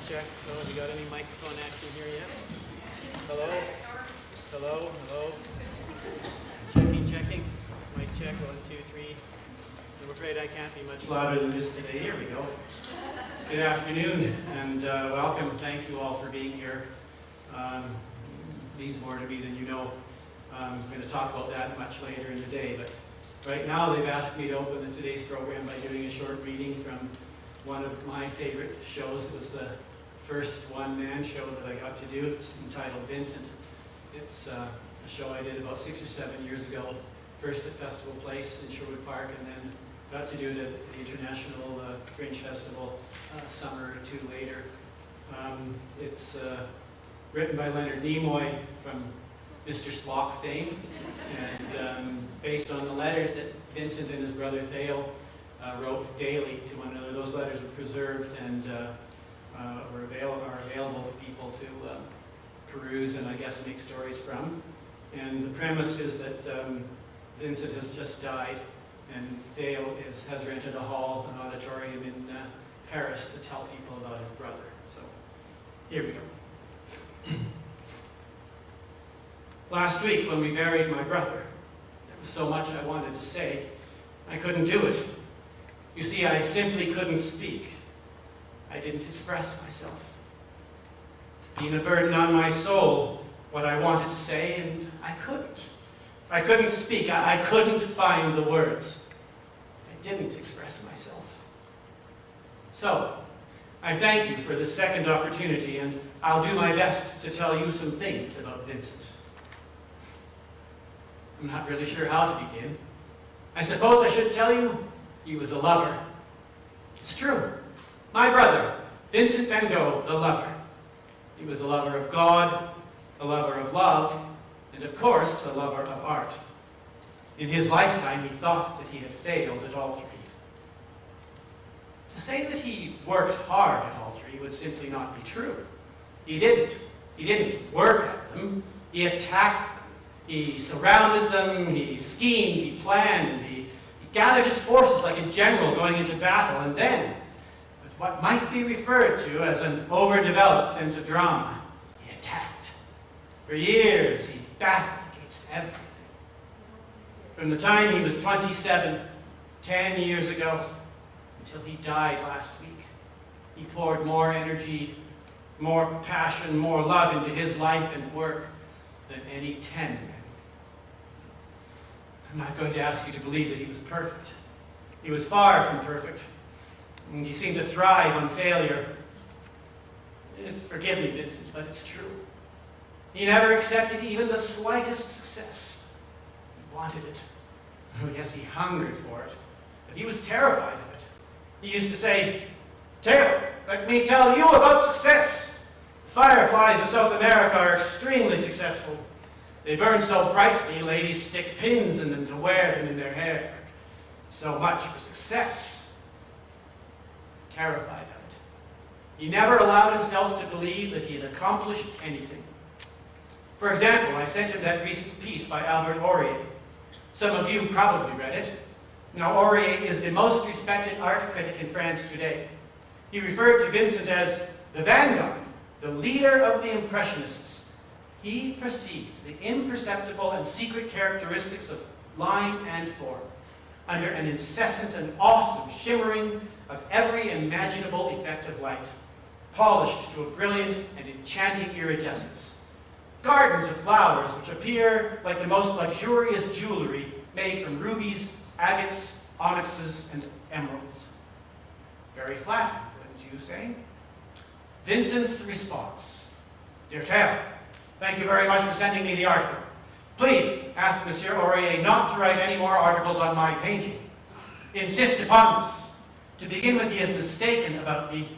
check. Oh, have you got any microphone action here yet? Hello? Hello? Hello? Checking, checking. Mic check, 1, 2, 3. I'm afraid I can't be much louder than this today. Here we go. Good afternoon and welcome. Thank you all for being here. Means more to me than you know. I'm going to talk about that much later in the day, but right now they've asked me to open today's program by doing a short reading from one of my favorite shows. It was the first one-man show that I got to do. It's entitled Vincent. It's a show I did about 6 or 7 years ago, first at Festival Place in Sherwood Park, and then got to do it at the International Fringe Festival a summer or two later. It's written by Leonard Nimoy from Mr. Slock fame, and based on the letters that Vincent and his brother Theo wrote daily to one another. Those letters were preserved and are available to people to peruse and I guess make stories from. And the premise is that Vincent has just died, and Theo has rented a hall, an auditorium in Paris to tell people about his brother. So here we go. Last week when we buried my brother, there was so much I wanted to say, I couldn't do it. You see, I simply couldn't speak. I didn't express myself. It's been a burden on my soul, what I wanted to say, and I couldn't. I couldn't speak. I couldn't find the words. I didn't express myself. So, I thank you for this second opportunity, and I'll do my best to tell you some things about Vincent. I'm not really sure how to begin. I suppose I should tell you he was a lover. It's true. My brother, Vincent Van Gogh, the lover. He was a lover of God, a lover of love, and of course, a lover of art. In his lifetime, he thought that he had failed at all three. To say that he worked hard at all three would simply not be true. He didn't. He didn't work at them. He attacked them. He surrounded them. He schemed. He planned. He gathered his forces like a general going into battle, and then, with what might be referred to as an overdeveloped sense of drama, he attacked. For years, he battled against everything. From the time he was 27, 10 years ago, until he died last week, he poured more energy, more passion, more love into his life and work than any 10 men. I'm not going to ask you to believe that he was perfect. He was far from perfect. And he seemed to thrive on failure. Forgive me, Vincent, but it's true. He never accepted even the slightest success. He wanted it. Oh, yes, he hungered for it. But he was terrified of it. He used to say, "Taylor, let me tell you about success. The fireflies of South America are extremely successful. They burn so brightly, ladies stick pins in them to wear them in their hair. So much for success." Terrified of it. He never allowed himself to believe that he had accomplished anything. For example, I sent him that recent piece by Albert Aurier. Some of you probably read it. Now, Aurier is the most respected art critic in France today. He referred to Vincent as the vanguard, the leader of the Impressionists. He perceives the imperceptible and secret characteristics of line and form under an incessant and awesome shimmering of every imaginable effect of light, polished to a brilliant and enchanting iridescence. Gardens of flowers which appear like the most luxurious jewelry made from rubies, agates, onyxes, and emeralds. Very flattering, wouldn't you say? Vincent's response. "Dear Taylor, thank you very much for sending me the article. Please ask Monsieur Aurier not to write any more articles on my painting. Insist upon this. To begin with, he is mistaken about me.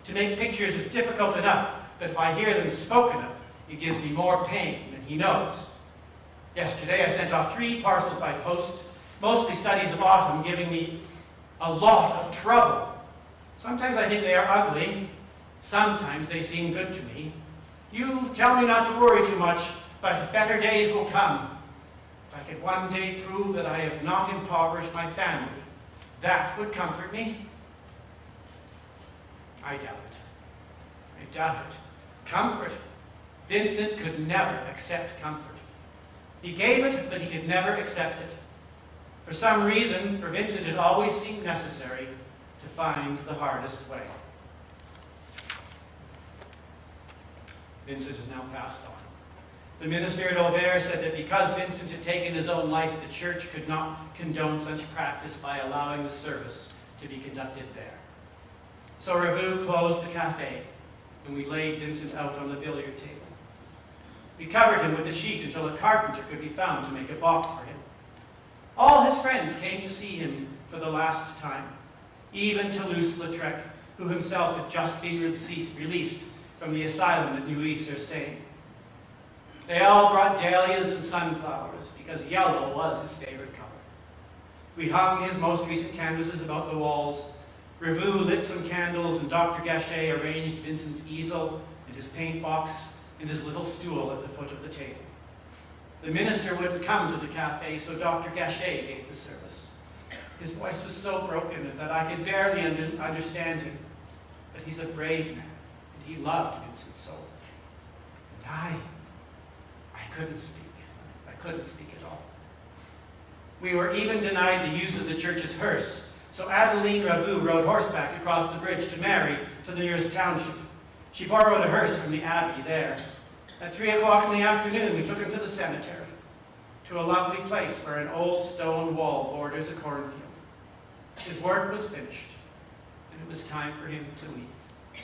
To make pictures is difficult enough, but if I hear them spoken of, it gives me more pain than he knows. Yesterday I sent off 3 parcels by post, mostly studies of autumn, giving me a lot of trouble. Sometimes I think they are ugly. Sometimes they seem good to me. You tell me not to worry too much, but better days will come. If I could one day prove that I have not impoverished my family, that would comfort me. I doubt it. I doubt it. Comfort. Vincent could never accept comfort. He gave it, but he could never accept it. For some reason, for Vincent, it always seemed necessary to find the hardest way. Vincent is now passed on. The minister at Auvers said that because Vincent had taken his own life, the church could not condone such practice by allowing the service to be conducted there. So Revue closed the cafe, and we laid Vincent out on the billiard table. We covered him with a sheet until a carpenter could be found to make a box for him. All his friends came to see him for the last time, even Toulouse-Lautrec, who himself had just been released from the asylum at Neuilly-sur-Seine. They all brought dahlias and sunflowers, because yellow was his favorite color. We hung his most recent canvases about the walls. Revue lit some candles, and Dr. Gachet arranged Vincent's easel and his paint box and his little stool at the foot of the table. The minister wouldn't come to the cafe, so Dr. Gachet gave the service. His voice was so broken that I could barely understand him, but he's a brave man, and he loved Vincent so. And I couldn't speak. I couldn't speak at all. We were even denied the use of the church's hearse, so Adeline Revue rode horseback across the bridge to Mary, to the nearest township. She borrowed a hearse from the abbey there. At 3 o'clock in the afternoon, we took him to the cemetery, to a lovely place where an old stone wall borders a cornfield. His work was finished, and it was time for him to leave.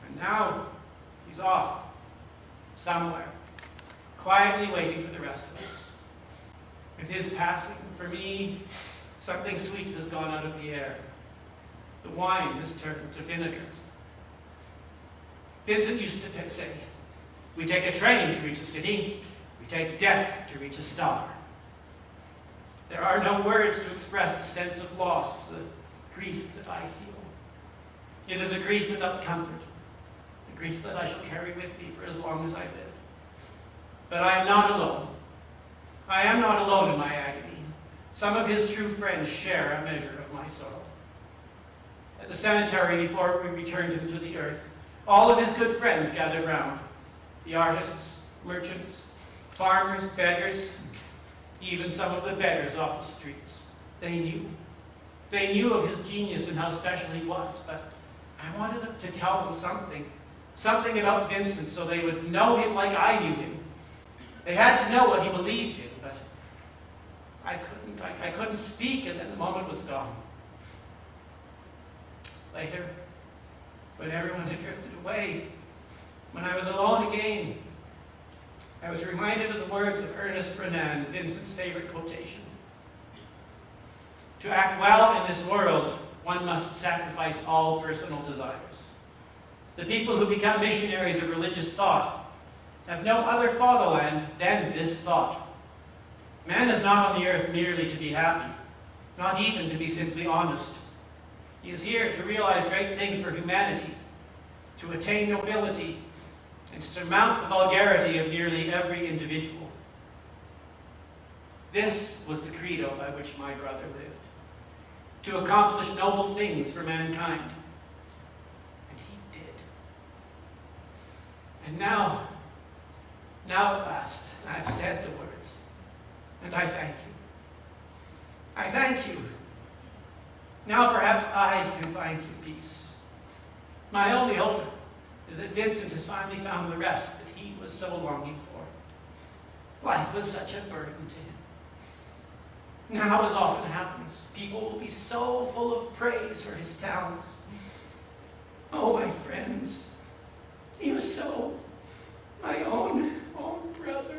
And now, he's off, somewhere, quietly waiting for the rest of us. With his passing, for me, something sweet has gone out of the air. The wine has turned to vinegar. Vincent used to say, "We take a train to reach a city, we take death to reach a star." There are no words to express the sense of loss, the grief that I feel. It is a grief without comfort, a grief that I shall carry with me for as long as I live. But I am not alone. I am not alone in my agony. Some of his true friends share a measure of my sorrow. At the cemetery, before we returned him to the earth, all of his good friends gathered round. The artists, merchants, farmers, beggars, even some of the beggars off the streets. They knew. They knew of his genius and how special he was, but I wanted to tell them something about Vincent so they would know him like I knew him. They had to know what he believed in, but I couldn't speak, and then the moment was gone. Later, when everyone had drifted away, when I was alone again, I was reminded of the words of Ernest Renan, Vincent's favorite quotation. To act well in this world, one must sacrifice all personal desires. The people who become missionaries of religious thought have no other fatherland than this thought. Man is not on the earth merely to be happy, not even to be simply honest. He is here to realize great things for humanity, to attain nobility, and to surmount the vulgarity of nearly every individual. This was the credo by which my brother lived, to accomplish noble things for mankind. And he did. And now at last, I've said the words, and I thank you. I thank you. Now perhaps I can find some peace. My only hope is that Vincent has finally found the rest that he was so longing for. Life was such a burden to him. Now, as often happens, people will be so full of praise for his talents. Oh, my friends, he was so my own brother.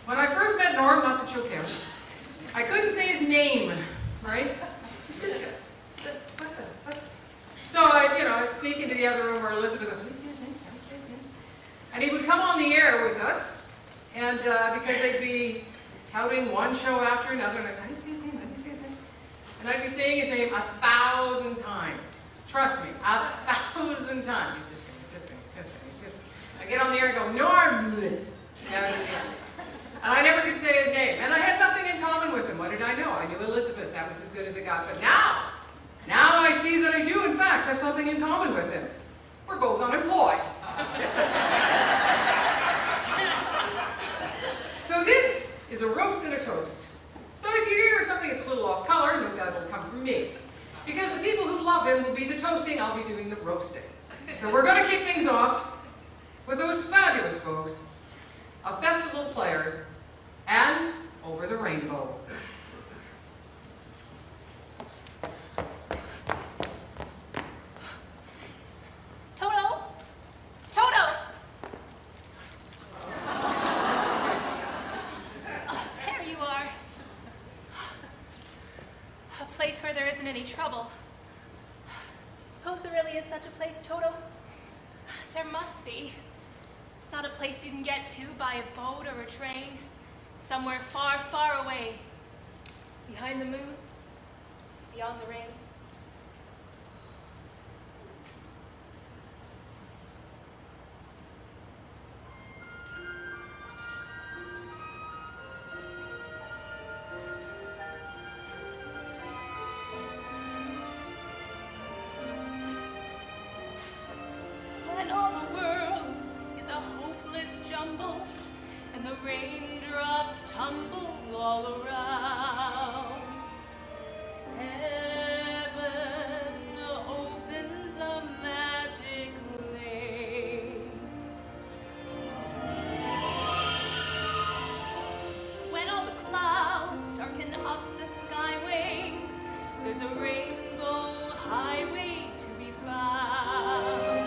When I first met Norm, not that you'll count, I couldn't say his name because they'd be touting one show after another, and how do you say his name? How do you say his name? And I'd be saying his name 1,000 times. Trust me, 1,000 times. Your sister, your sister, your sister, your sister. I get on the air and go, Norm! And I never could say his name. And I had nothing in common with him. What did I know? I knew Elizabeth. That was as good as it got. But now I see that I do, in fact, have something in common with him. We're both unemployed. So this is a roast and a toast. So if you hear something that's a little off color, no doubt it'll come from me. Because the people who love him will be the toasting, I'll be doing the roasting. So we're going to kick things off with those fabulous folks of Festival Players and Over the Rainbow. Toto! Toto! Oh, there you are. A place where there isn't any trouble. Suppose there really is such a place, Toto? There must be. It's not a place you can get to by a boat or a train. It's somewhere far, far away. Behind the moon, beyond the rain. When all the world is a hopeless jumble, and the raindrops tumble all around, heaven opens a magic lane. When all the clouds darken up the skyway, there's a rainbow highway to be found.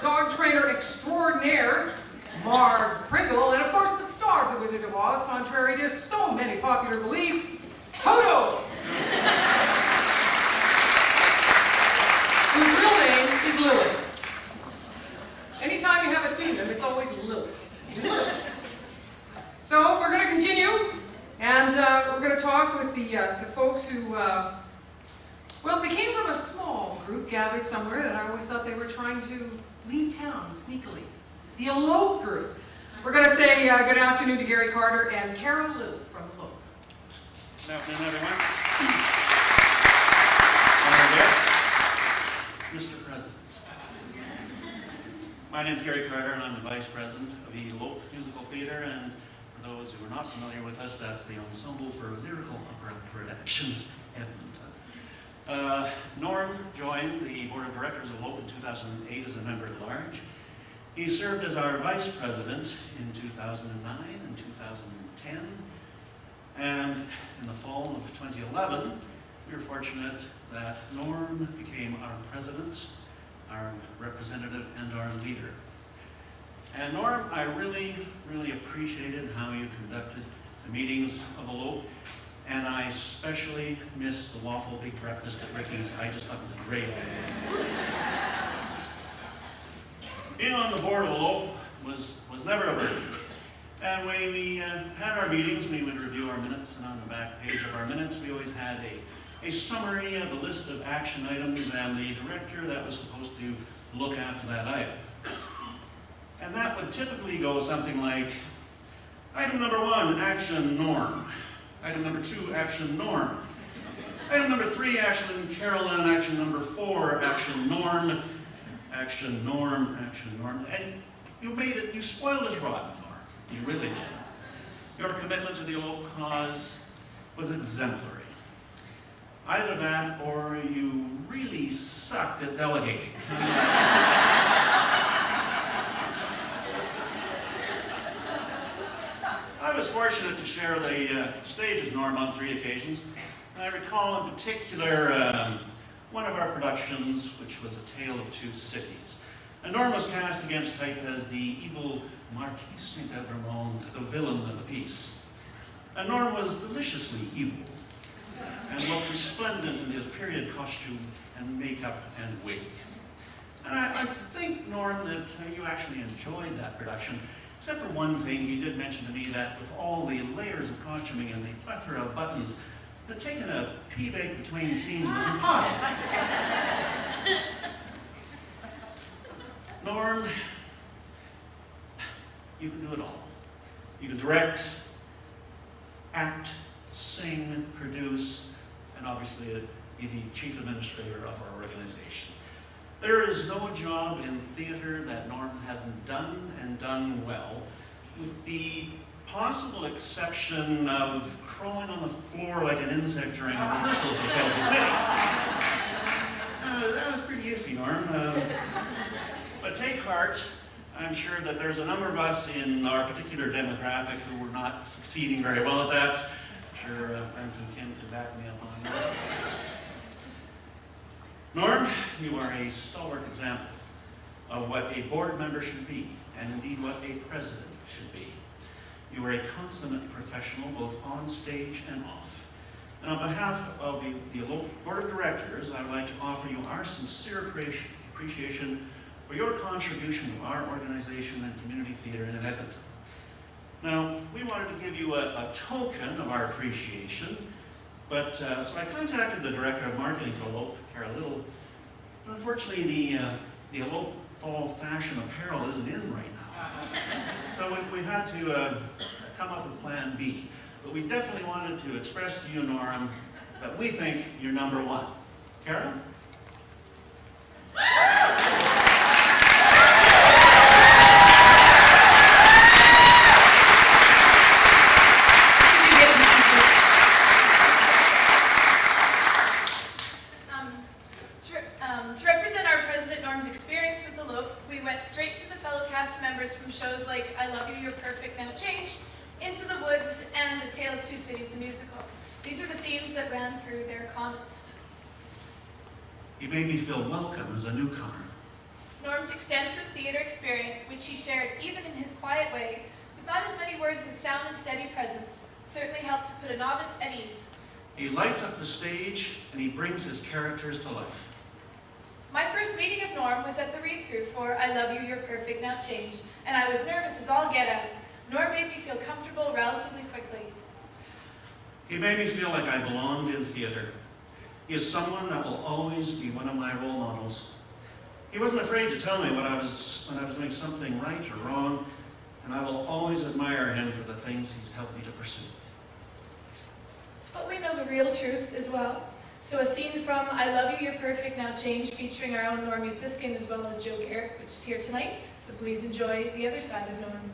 Dog trainer extraordinaire, Marv Pringle, and of course the star of The Wizard of Oz, contrary to so many popular beliefs, Toto! Lily. Anytime you have a pseudonym, it's always Lily. So we're going to continue, and we're going to talk with the folks who, well, they came from a small group gathered somewhere that I always thought they were trying to leave town sneakily. The Elope group. We're going to say good afternoon to Gary Carter and Carol Liu from Elope. Good afternoon, everyone. Mr. President. My name is Gary Carter, and I'm the Vice President of the Elope Musical Theatre, and for those who are not familiar with us, that's the Ensemble for Lyrical Opera Productions, Edmonton. Norm joined the Board of Directors of Elope in 2008 as a member at large. He served as our Vice President in 2009 and 2010, and in the fall of 2011, we were fortunate that Norm became our President, our representative, and our leader. And Norm, I really, really appreciated how you conducted the meetings of Elope, and I especially miss the waffle big breakfast at Ricky's. I just thought it was a great idea. Being on the board of Elope was never a burden. And when we had our meetings, we would review our minutes, and on the back page of our minutes, we always had a summary of the list of action items and the director that was supposed to look after that item. And that would typically go something like, item number 1, action Norm. Item number 2, action Norm. Item number 3, action Carolyn. Action number 4, action Norm. Action Norm, action Norm. And you spoiled us rotten, Norm. You really did. Your commitment to the Elope cause was exemplary. Either that or you really sucked at delegating. I was fortunate to share the stage with Norm on 3 occasions. I recall in particular one of our productions, which was A Tale of Two Cities. And Norm was cast against type as the evil Marquis St. Evremond, the villain of the piece. And Norm was deliciously evil, and looked resplendent in his period costume and makeup and wig. And I think, Norm, that you actually enjoyed that production, except for one thing. You did mention to me that with all the layers of costuming and the plethora of buttons, that taking a pee break between scenes was impossible. Norm, you can do it all. You can direct, act, sing, produce, and obviously be the chief administrator of our organization. There is no job in theater that Norm hasn't done, and done well, with the possible exception of crawling on the floor like an insect during rehearsals of Tale of Two Cities. That was pretty iffy, Norm. But take heart. I'm sure that there's a number of us in our particular demographic who were not succeeding very well at that. I'm sure Brent and Kim can back me up on that. Norm, you are a stalwart example of what a board member should be, and indeed what a president should be. You are a consummate professional, both on stage and off. And on behalf of the Elope Board of Directors, I would like to offer you our sincere appreciation for your contribution to our organization and community theater in Edmonton. Now, we wanted to give you a token of our appreciation, but so I contacted the director of marketing for Elope, Carol Liu. Unfortunately, the Elope fall fashion apparel isn't in right now. So we had to come up with plan B. But we definitely wanted to express to you, Norm, that we think you're number 1. Carol? To represent our president, Norm's experience with Elope, we went straight to the fellow cast members from shows like I Love You, You're Perfect, Now Change, Into the Woods, and A Tale of Two Cities, the musical. These are the themes that ran through their comments. You made me feel welcome as a newcomer. Norm's extensive theater experience, which he shared even in his quiet way, with not as many words as sound and steady presence, certainly helped to put a novice at ease. He lights up the stage, and he brings his characters to life. My first meeting of Norm was at the read-through for I Love You, You're Perfect, Now Change, and I was nervous as all get out. Norm made me feel comfortable relatively quickly. He made me feel like I belonged in theater. He is someone that will always be one of my role models. He wasn't afraid to tell me when I was doing something right or wrong, and I will always admire him for the things he's helped me to pursue. But we know the real truth as well. So a scene from I Love You, You're Perfect, Now Change, featuring our own Norm Musiskin as well as Joe Garrett, which is here tonight. So please enjoy the other side of Norm.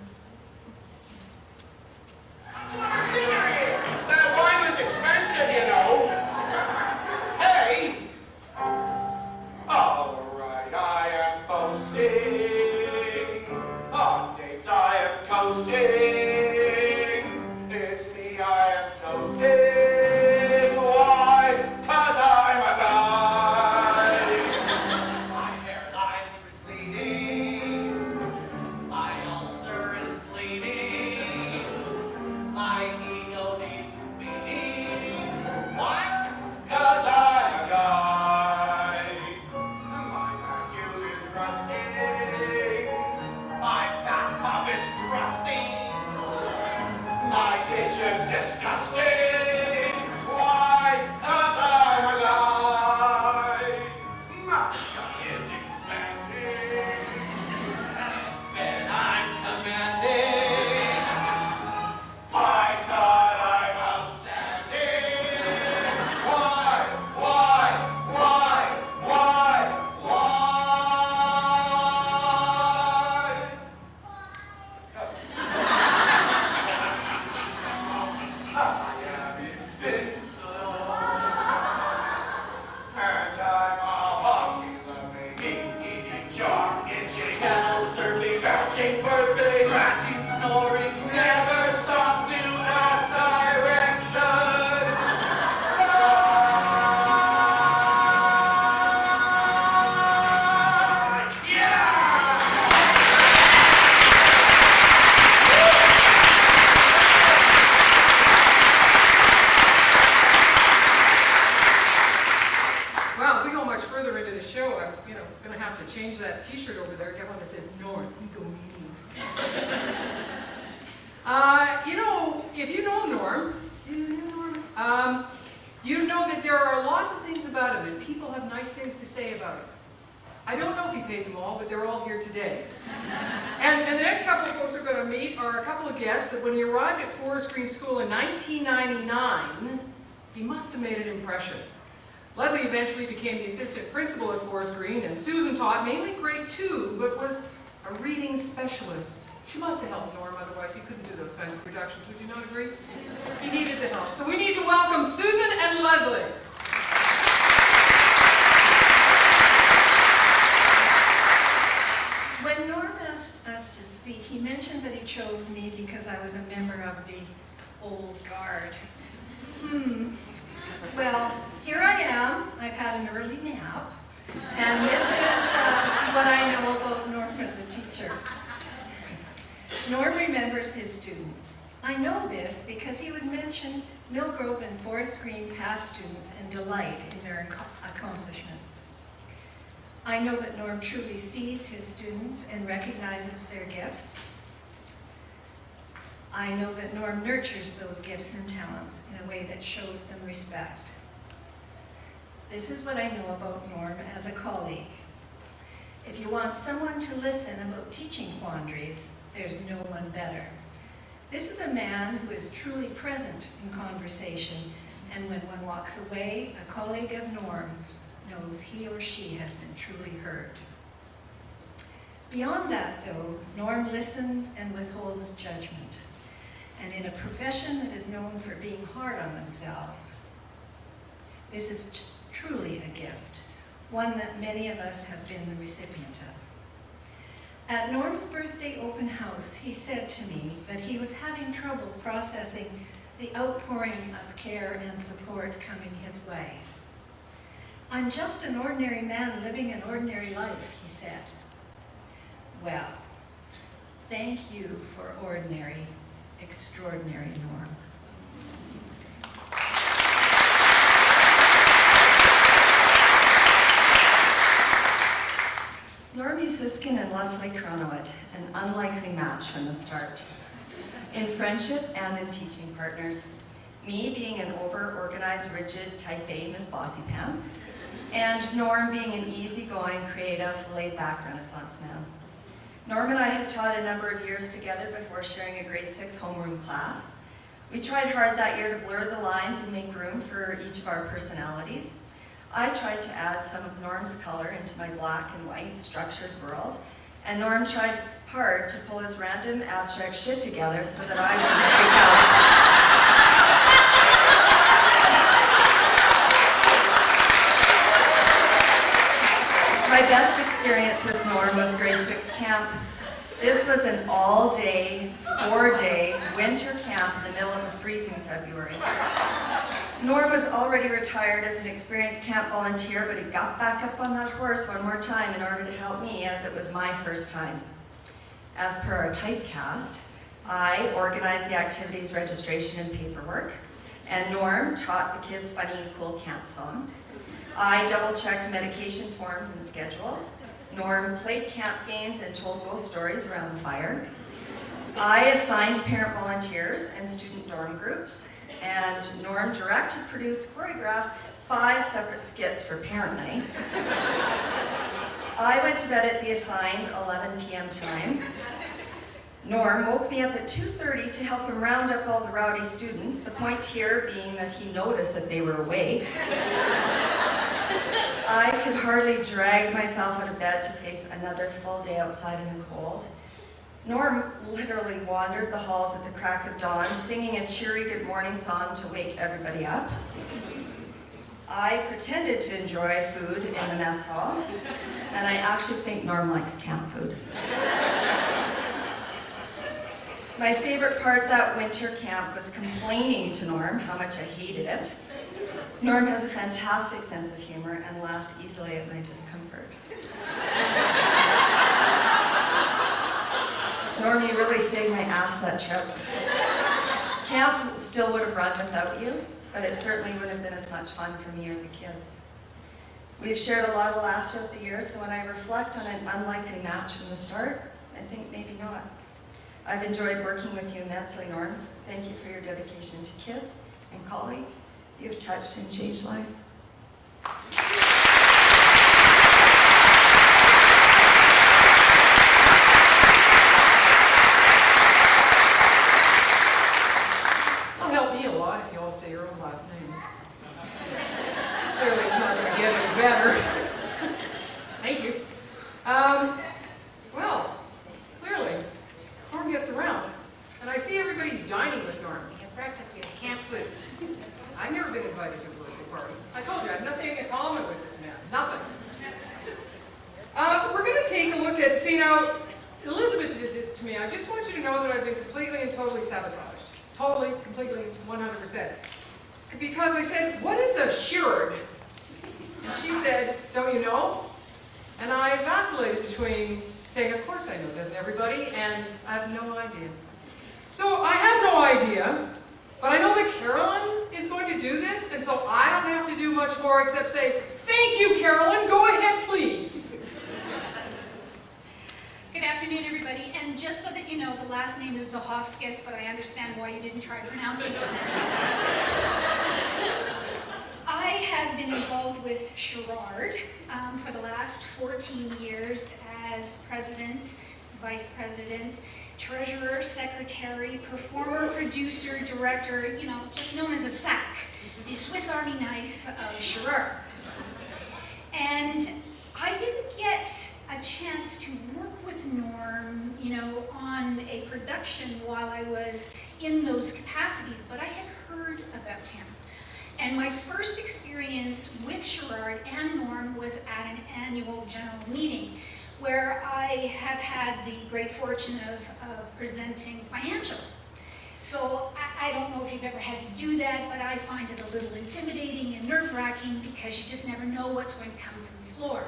That wine was expensive, you know. Hey! All right, I am posting. On dates I am coasting. It's me I am toasting. Why? 'Cause I'm a guy. My hairline's receding. My ulcer is bleeding. My ego needs feeding. Why? 'Cause I'm a guy. My vacuum is rusting. My bathtub is rusting. My kitchen's disgusting. Why? 'Cause I'm a guy. My gut is expanding. And I'm commanding. My God, I'm outstanding. Why? I am invincible. And I'm a hockey-loving, eating, jock, itching, cancer-surly, vouching, burping, scratching, snoring, never stop to ask directions. Yeah! Well, if we go much further into the show, I'm, gonna have to change that T-shirt over there. Get one that says North. We go mean. If you know Norm, you know that there are lots of things about him, and people have nice things to say about him. I don't know if he paid them all, but they're all here today. And the next couple of folks we're going to meet are a couple of guests that when he arrived at Forest Green School in 1999, he must have made an impression. Leslie eventually became the assistant principal at Forest Green, and Susan taught mainly grade 2, but was a reading specialist. She must have helped Norm, otherwise he couldn't do those kinds of productions. Would you not agree? He needed the help. So we need to welcome Susan and Leslie. When Norm asked us to speak, he mentioned that he chose me because I was a member of the old guard. Well, here I am. I've had an early nap, and this is what I know about Norm as a teacher. Norm remembers his students. I know this because he would mention Millgrove and Forest Green past students and delight in their accomplishments. I know that Norm truly sees his students and recognizes their gifts. I know that Norm nurtures those gifts and talents in a way that shows them respect. This is what I know about Norm as a colleague. If you want someone to listen about teaching quandaries, there's no one better. This is a man who is truly present in conversation, and when one walks away, a colleague of Norm's knows he or she has been truly heard. Beyond that, though, Norm listens and withholds judgment. And in a profession that is known for being hard on themselves, this is truly a gift, one that many of us have been the recipient of. At Norm's birthday open house, he said to me that he was having trouble processing the outpouring of care and support coming his way. I'm just an ordinary man living an ordinary life, he said. Well, thank you for ordinary, extraordinary Norm. Siskin and Leslie Kronowit, an unlikely match from the start. In friendship and in teaching partners. Me being an over-organized, rigid, type A Miss Bossy Pants, and Norm being an easygoing, creative, laid-back Renaissance man. Norm and I had taught a number of years together before sharing a grade 6 homeroom class. We tried hard that year to blur the lines and make room for each of our personalities. I tried to add some of Norm's color into my black and white structured world, and Norm tried hard to pull his random abstract shit together so that I wouldn't freak out. My best experience with Norm was grade 6 camp. This was an all-day, 4-day winter camp in the middle of a freezing February. Norm was already retired as an experienced camp volunteer, but he got back up on that horse one more time in order to help me, as it was my first time. As per our typecast, I organized the activities registration and paperwork, and Norm taught the kids funny and cool camp songs. I double-checked medication forms and schedules. Norm played camp games and told ghost stories around the fire. I assigned parent volunteers and student dorm groups, and Norm directed, produced, choreographed 5 separate skits for parent night. I went to bed at the assigned 11 p.m. time. Norm woke me up at 2:30 to help him round up all the rowdy students, the point here being that he noticed that they were awake. I could hardly drag myself out of bed to face another full day outside in the cold. Norm literally wandered the halls at the crack of dawn, singing a cheery good morning song to wake everybody up. I pretended to enjoy food in the mess hall, and I actually think Norm likes camp food. My favorite part that winter camp was complaining to Norm how much I hated it. Norm has a fantastic sense of humor and laughed easily at my discomfort. Norm, you really saved my ass that trip. Camp still would have run without you, but it certainly wouldn't have been as much fun for me or the kids. We've shared a lot of laughs throughout the years, so when I reflect on an unlikely match from the start, I think maybe not. I've enjoyed working with you immensely, Norm. Thank you for your dedication to kids and colleagues. You've touched and changed lives. It'll help me a lot if you all say your own last names. Clearly it's not going to get any better. Thank you. Well, clearly, Norm gets around. And I see everybody's dining with Norm. We have breakfast, we have camp food. I've never been invited to a birthday party. I told you, I have nothing in common with this man. Nothing. We're going to take a look at, see now, Elizabeth did this to me. I just want you to know that I've been completely and totally sabotaged. Totally, completely, 100%. Because I said, what is a shirred? And she said, don't you know? And I vacillated between saying, of course I know, doesn't everybody? And I have no idea. So I have no idea, but I know that Carolyn is going to do this, and so I don't have to do much more except say, thank you, Carolyn, go ahead, please. Good afternoon, everybody. And just so that you know, the last name is Zahovskis, but I understand why you didn't try to pronounce it. I have been involved with Sherrard for the last 14 years as president, vice president, treasurer, secretary, performer, producer, director, you know, just known as a SAC, the Swiss Army knife of Sherrard. And I didn't get a chance to work with Norm, you know, on a production while I was in those capacities, but I had heard about him. And my first experience with Sherrard and Norm was at an annual general meeting where I have had the great fortune of presenting financials. So I don't know if you've ever had to do that, but I find it a little intimidating and nerve-wracking because you just never know what's going to come from the floor.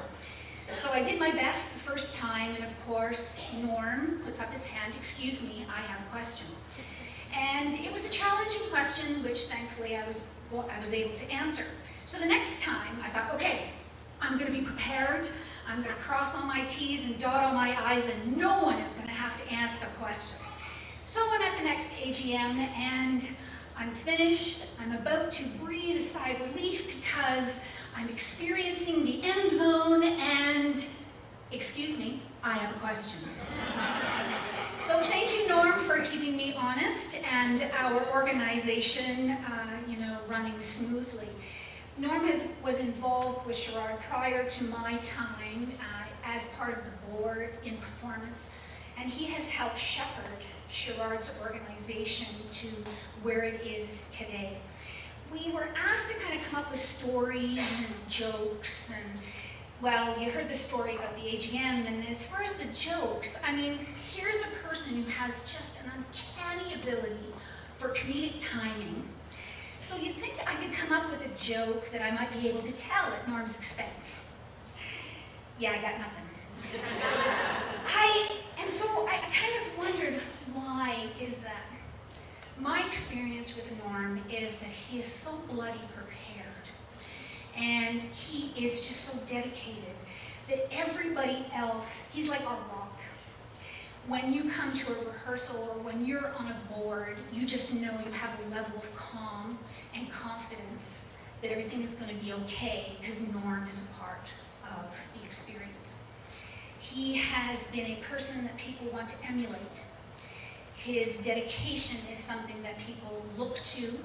So I did my best the first time, and of course, Norm puts up his hand, excuse me, I have a question. And it was a challenging question, which thankfully I was able to answer. So the next time, I thought, okay, I'm going to be prepared. I'm going to cross all my T's and dot all my I's, and no one is going to have to ask a question. So I'm at the next AGM, and I'm finished. I'm about to breathe a sigh of relief because I'm experiencing the end zone, and, excuse me, I have a question. So thank you, Norm, for keeping me honest and our organization, running smoothly. Norm was involved with Sherrard prior to my time as part of the board in performance, and he has helped shepherd Sherrard's organization to where it is today. We were asked to kind of come up with stories and jokes, and well, you heard the story about the AGM, and as far as the jokes, I mean, here's a person who has just an uncanny ability for comedic timing. So you'd think I could come up with a joke that I might be able to tell at Norm's expense. Yeah, I got nothing. And so I kind of wondered, why is that? My experience with Norm is that he is so bloody prepared, and he is just so dedicated that everybody else, he's like our rock. When you come to a rehearsal or when you're on a board, you just know you have a level of calm and confidence that everything is going to be okay because Norm is a part of the experience. He has been a person that people want to emulate. His dedication is something that people look to.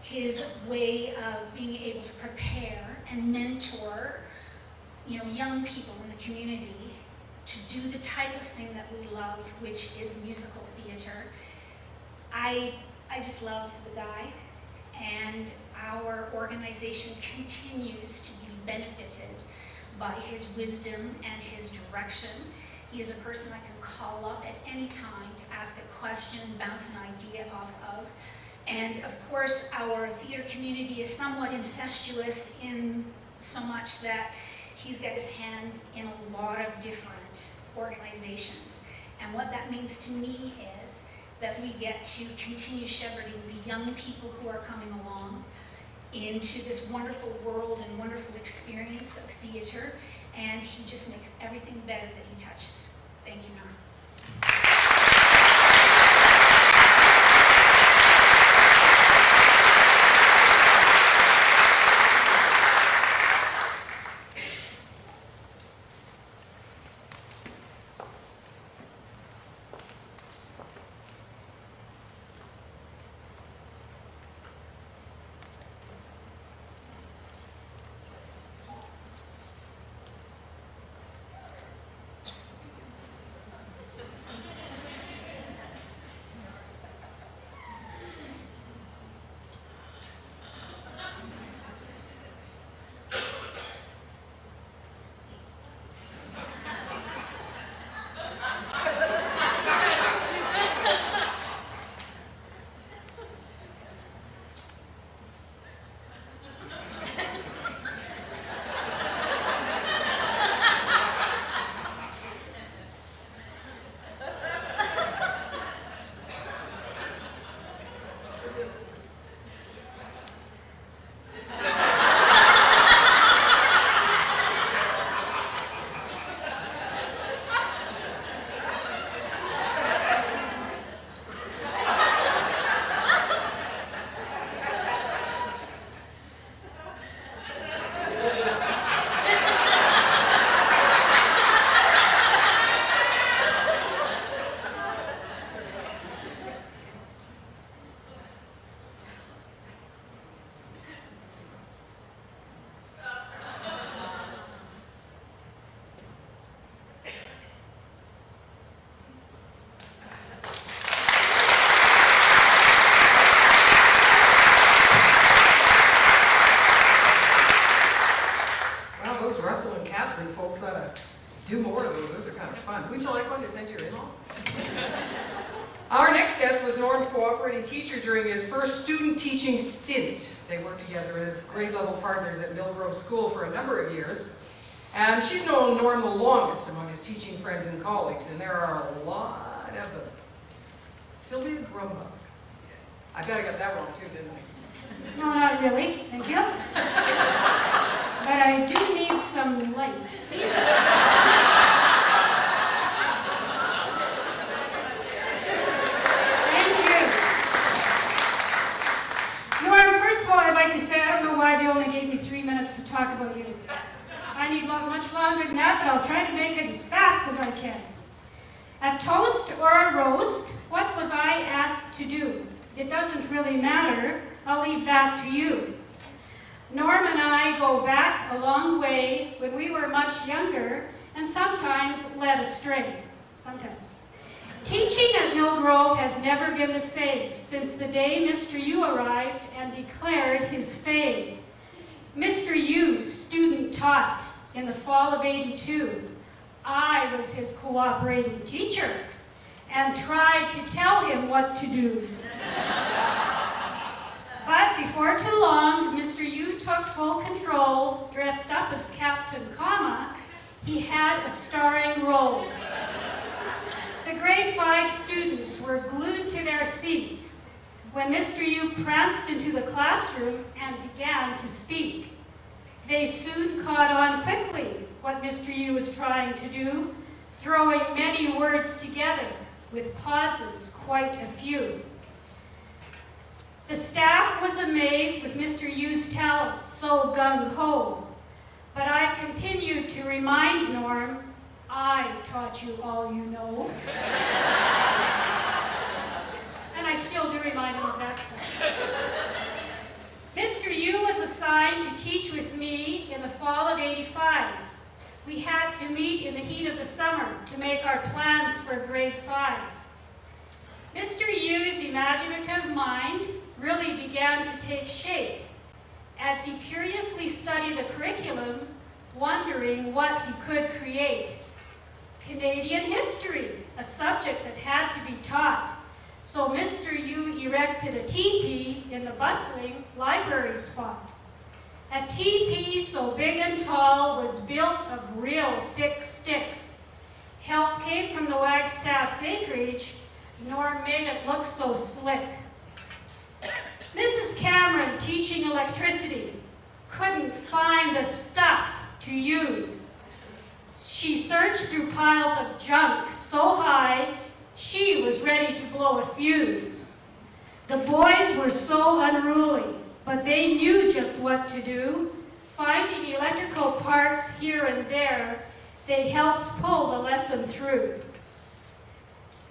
His way of being able to prepare and mentor, young people in the community to do the type of thing that we love, which is musical theater. I just love the guy, and our organization continues to be benefited by his wisdom and his direction. He is a person I can call up at any time to ask a question, bounce an idea off of. And of course, our theater community is somewhat incestuous in so much that he's got his hand in a lot of different organizations. And what that means to me is that we get to continue shepherding the young people who are coming along into this wonderful world and wonderful experience of theater, and he just makes everything better that he touches. Thank you, Norm. do more of those. Those are kind of fun. Would you like one to send your in-laws? Our next guest was Norm's cooperating teacher during his first student teaching stint. They worked together as grade level partners at Mill Grove School for a number of years. And she's known Norm the longest among his teaching friends and colleagues, and there are a lot of them. Sylvia Grumbach. I bet I got that wrong too, didn't I? No, not really. Thank you. but I do need some light. Thank you. Norm, first of all, I'd like to say I don't know why they only gave me 3 minutes to talk about you. I need much longer than that, but I'll try to make it as fast as I can. A toast or a roast, what was I asked to do? It doesn't really matter. I'll leave that to you. Norm and I go back a long way when we were much younger and sometimes led astray. Sometimes. Teaching at Mill Grove has never been the same since the day Mr. Yu arrived and declared his fame. Mr. Yu, student taught in the fall of '82. I was his cooperating teacher and tried to tell him what to do. But before too long, Mr. Yu took full control, dressed up as Captain Comma. He had a starring role. The grade 5 students were glued to their seats when Mr. Yu pranced into the classroom and began to speak. They soon caught on quickly what Mr. Yu was trying to do, throwing many words together with pauses, quite a few. The staff was amazed with Mr. Yu's talent, so gung-ho, but I continued to remind Norm, I taught you all you know. And I still do remind him of that. Mr. Yu was assigned to teach with me in the fall of '85. We had to meet in the heat of the summer to make our plans for grade 5. Mr. Yu's imaginative mind really began to take shape as he curiously studied the curriculum, wondering what he could create. Canadian history, a subject that had to be taught. So Mr. Yu erected a teepee in the bustling library spot. A teepee so big and tall was built of real thick sticks. Help came from the Wagstaff's acreage, nor made it look so slick. Mrs. Cameron, teaching electricity, couldn't find the stuff to use. She searched through piles of junk so high, she was ready to blow a fuse. The boys were so unruly, but they knew just what to do. Finding electrical parts here and there, they helped pull the lesson through.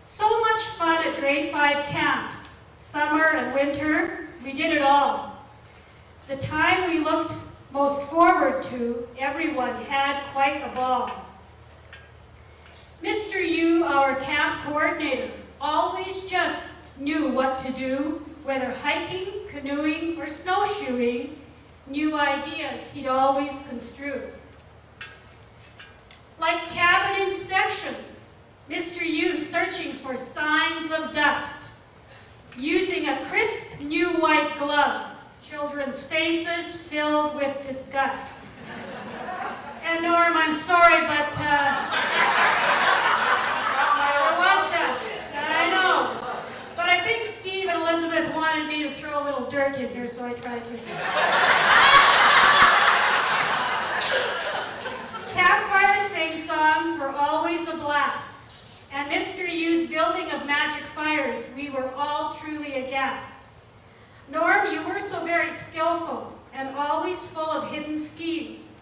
So much fun at grade 5 camps, summer and winter, we did it all. The time we looked most forward to, everyone had quite a ball. Mr. Yu, our camp coordinator, always just knew what to do, whether hiking, canoeing, or snowshoeing. New ideas he'd always construe. Like cabin inspections, Mr. Yu searching for signs of dust, using a crisp new white glove, children's faces filled with disgust. And Norm, I'm sorry, but there was dust. I know. But I think Steve and Elizabeth wanted me to throw a little dirt in here, so I tried to. Campfire sing-songs were always a blast. And Mr. Yu's building of magic fires, we were all truly aghast. Norm, you were so very skillful and always full of hidden schemes.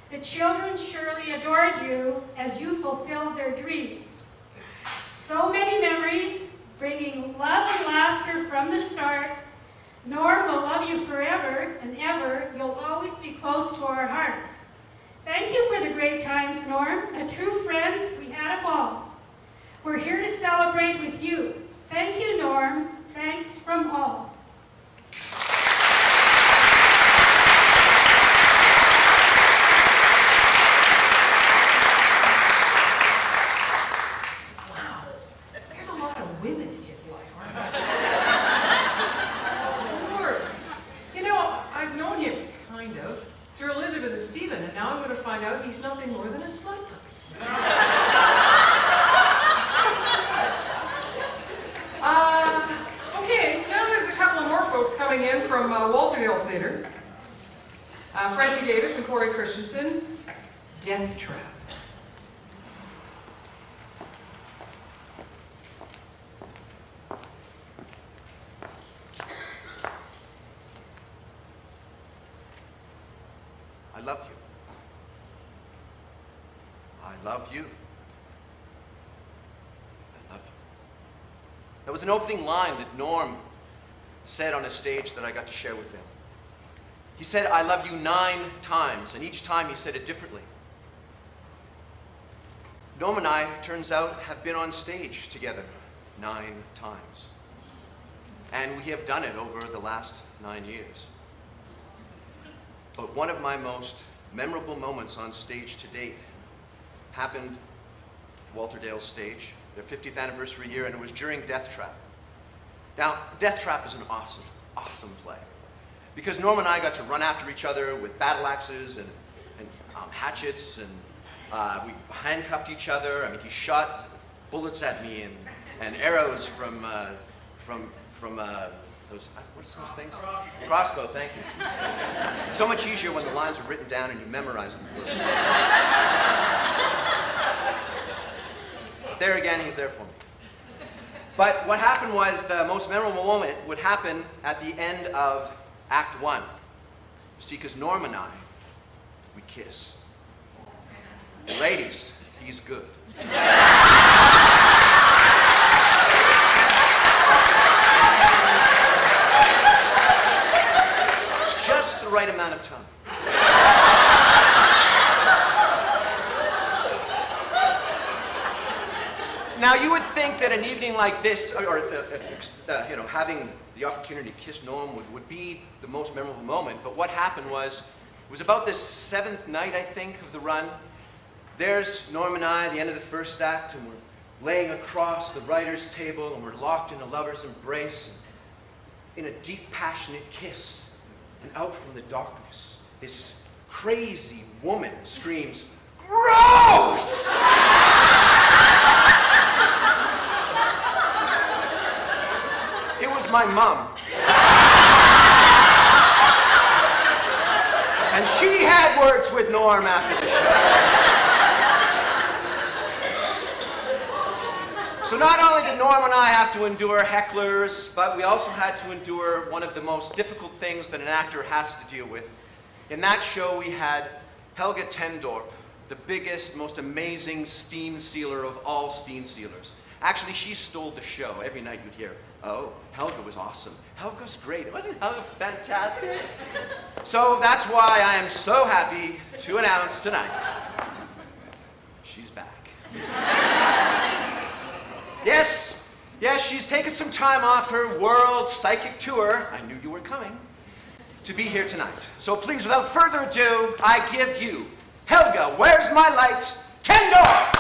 The children surely adored you as you fulfilled their dreams. So many memories, bringing love and laughter from the start. Norm will love you forever and ever. You'll always be close to our hearts. Thank you for the great times, Norm. A true friend, we had a ball. We're here to celebrate with you. Thank you, Norm. Thanks from all. Wow, there's a lot of women in his life, aren't there? Lord, you know, I've known him, kind of, through Elizabeth and Stephen, and now I'm going to find out he's nothing more than a slut puppy. Okay, so now there's a couple Francie Davis and Corey Christensen, Death Trap. I love you. I love you. I love you. That was an opening line that Norm said on a stage that I got to share with him. He said, I love you 9 times, and each time he said it differently. Norm and I, turns out, have been on stage together 9 times. And we have done it over the last 9 years. But one of my most memorable moments on stage to date happened at Walter Dale's stage, their 50th anniversary year, and it was during Death Trap. Now, Death Trap is an awesome, awesome play. Because Norm and I got to run after each other with battle axes and hatchets, and we handcuffed each other. I mean, he shot bullets at me and arrows from those, what's those things? Crossbow, thank you. So much easier when the lines are written down and you memorize them first. But there again, he's there for me. But what happened was the most memorable moment would happen at the end of Act 1. You see, because Norm and I, we kiss. Ladies, he's good. Just the right amount of time. Now, you would think that an evening like this, or having the opportunity to kiss Norm would be the most memorable moment, but what happened was, it was about the 7th night, I think, of the run. There's Norm and I at the end of the first act, and we're laying across the writer's table, and we're locked in a lover's embrace, in a deep, passionate kiss. And out from the darkness, this crazy woman screams, "Gross!" It was my mom. And she had words with Norm after the show. So not only did Norm and I have to endure hecklers, but we also had to endure one of the most difficult things that an actor has to deal with. In that show, we had Helga Tendorp, the biggest, most amazing steam sealer of all steam sealers. Actually, she stole the show. Every night you'd hear, "Oh, Helga was awesome. Helga's great. Wasn't Helga fantastic?" So that's why I am so happy to announce tonight, she's back. Yes, she's taken some time off her world psychic tour. I knew you were coming. To be here tonight. So please, without further ado, I give you Helga, Where's My Light, Tendorp!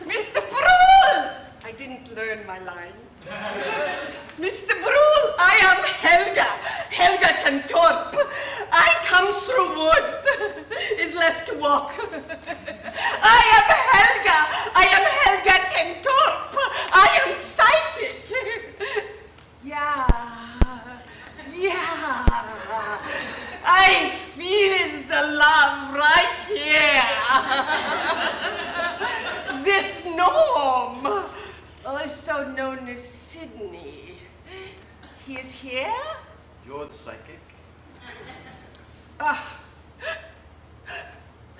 Mr. Brule! I didn't learn my lines. Mr. Brule, I am Helga Tendorp. I come through woods. Is less to walk. I am Helga Tendorp. I am psychic. Yeah. I feel the love right here. This Norm, also known as Sydney, he is here? You're the psychic?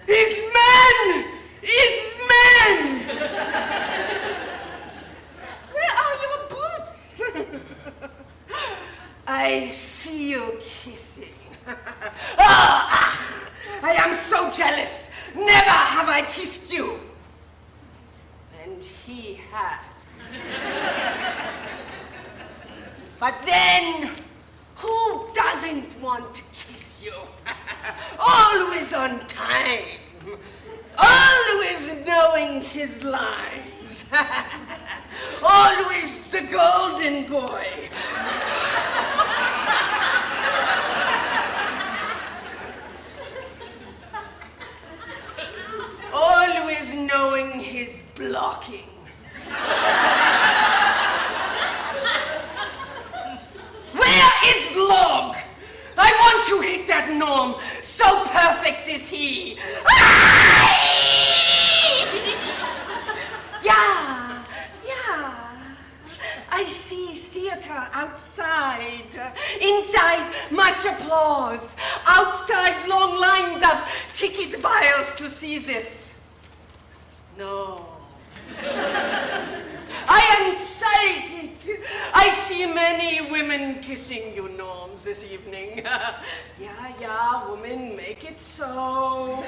His men! Where are your boots? I see you kissing. I am so jealous. Never have I kissed you. And he has. But then, who doesn't want to kiss you? Always on time. Always knowing his lines. Always the golden boy. Always knowing his blocking. at Norm. So perfect is he. Yeah. I see theater outside. Inside, much applause. Outside, long lines of ticket buyers to see this. No. I am psychic. I see many women kissing you, Norms, this evening. Yeah, woman, make it so.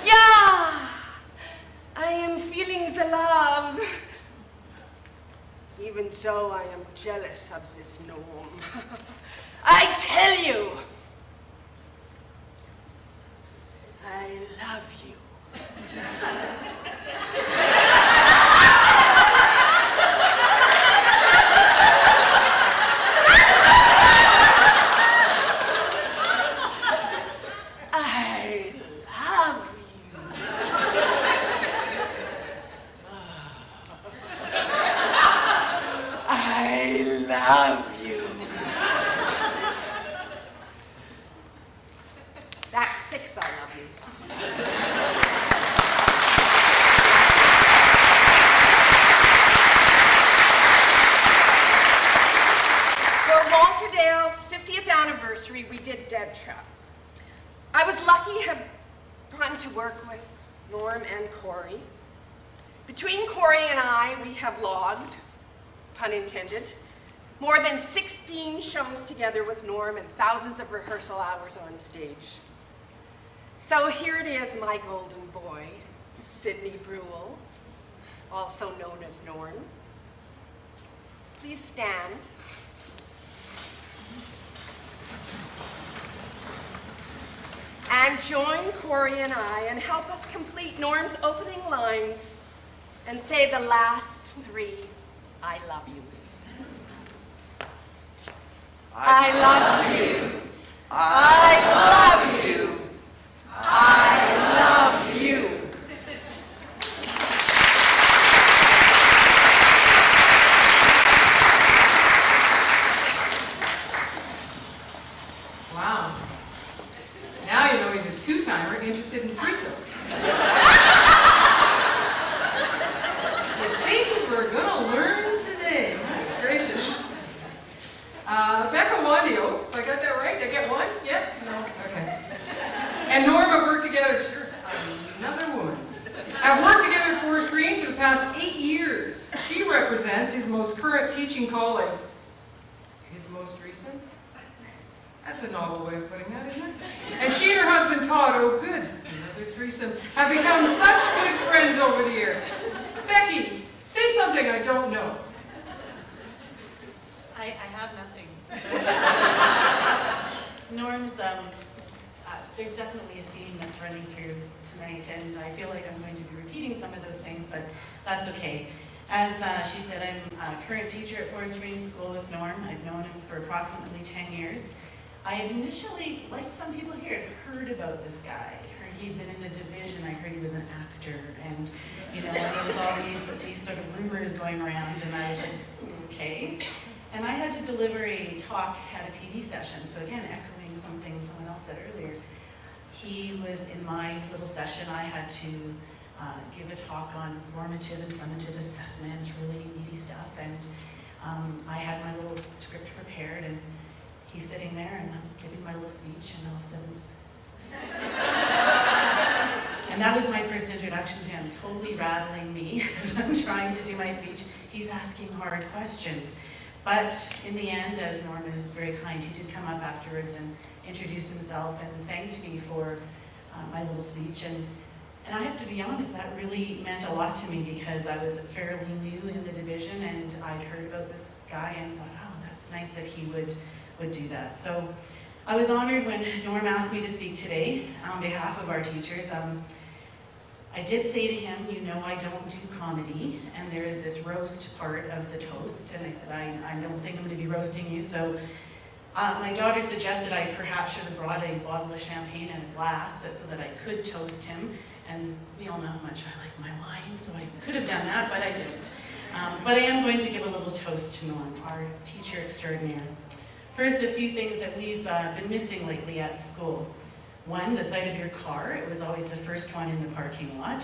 Yeah, I am feeling the love. Even so, I am jealous of this Norm. I tell you, I love you. Love you. That's 6 I love yous. For Walter Dale's 50th anniversary, we did Dead Trap. I was lucky to have gotten to work with Norm and Corey. Between Corey and I, we have logged, pun intended, more than 16 shows together with Norm and thousands of rehearsal hours on stage. So here it is, my golden boy, Sidney Brule, also known as Norm. Please stand. And join Corey and I and help us complete Norm's opening lines and say the last 3 I love yous. I love you. I love you. I love you. Wow. Now you know he's a two-timer interested in threesomes. The things we're gonna learn today. My gracious. Becca Wandio, if I got that right, did I get one? Yep? No? Okay. And Norm have worked together, sure, another woman. Have worked together at 4LANStreaming for the past 8 years. She represents his most current teaching callings. His most recent? That's a novel way of putting that, isn't it? And she and her husband Todd, oh good, another threesome, have become such good friends over the years. Becky, say something I don't know. I have nothing. Norm's, there's definitely a theme that's running through tonight, and I feel like I'm going to be repeating some of those things, but that's okay. As she said, I'm a current teacher at 4LANStreaming School with Norm. I've known him for approximately 10 years. I had initially, like some people here, had heard about this guy. Heard he'd been in the division. I heard he was an actor, and there was all these sort of rumors going around, and I was like, okay. And I had to deliver a talk at a PD session. So again, echoing something someone else said earlier. He was in my little session. I had to give a talk on formative and summative assessment, really meaty stuff. And I had my little script prepared, and he's sitting there, and I'm giving my little speech, and all of a sudden, and that was my first introduction to him, totally rattling me as I'm trying to do my speech. He's asking hard questions. But in the end, as Norm is very kind, he did come up afterwards and introduced himself and thanked me for my little speech. And I have to be honest, that really meant a lot to me because I was fairly new in the division, and I'd heard about this guy and thought, oh, that's nice that he would do that. So I was honored when Norm asked me to speak today on behalf of our teachers. I did say to him, I don't do comedy, and there is this roast part of the toast, and I said, I don't think I'm going to be roasting you, so my daughter suggested I perhaps should have brought a bottle of champagne and a glass so that I could toast him, and we all know how much I like my wine, so I could have done that, but I didn't. But I am going to give a little toast to Norm, our teacher extraordinaire. First, a few things that we've been missing lately at school. One, the sight of your car. It was always the first one in the parking lot.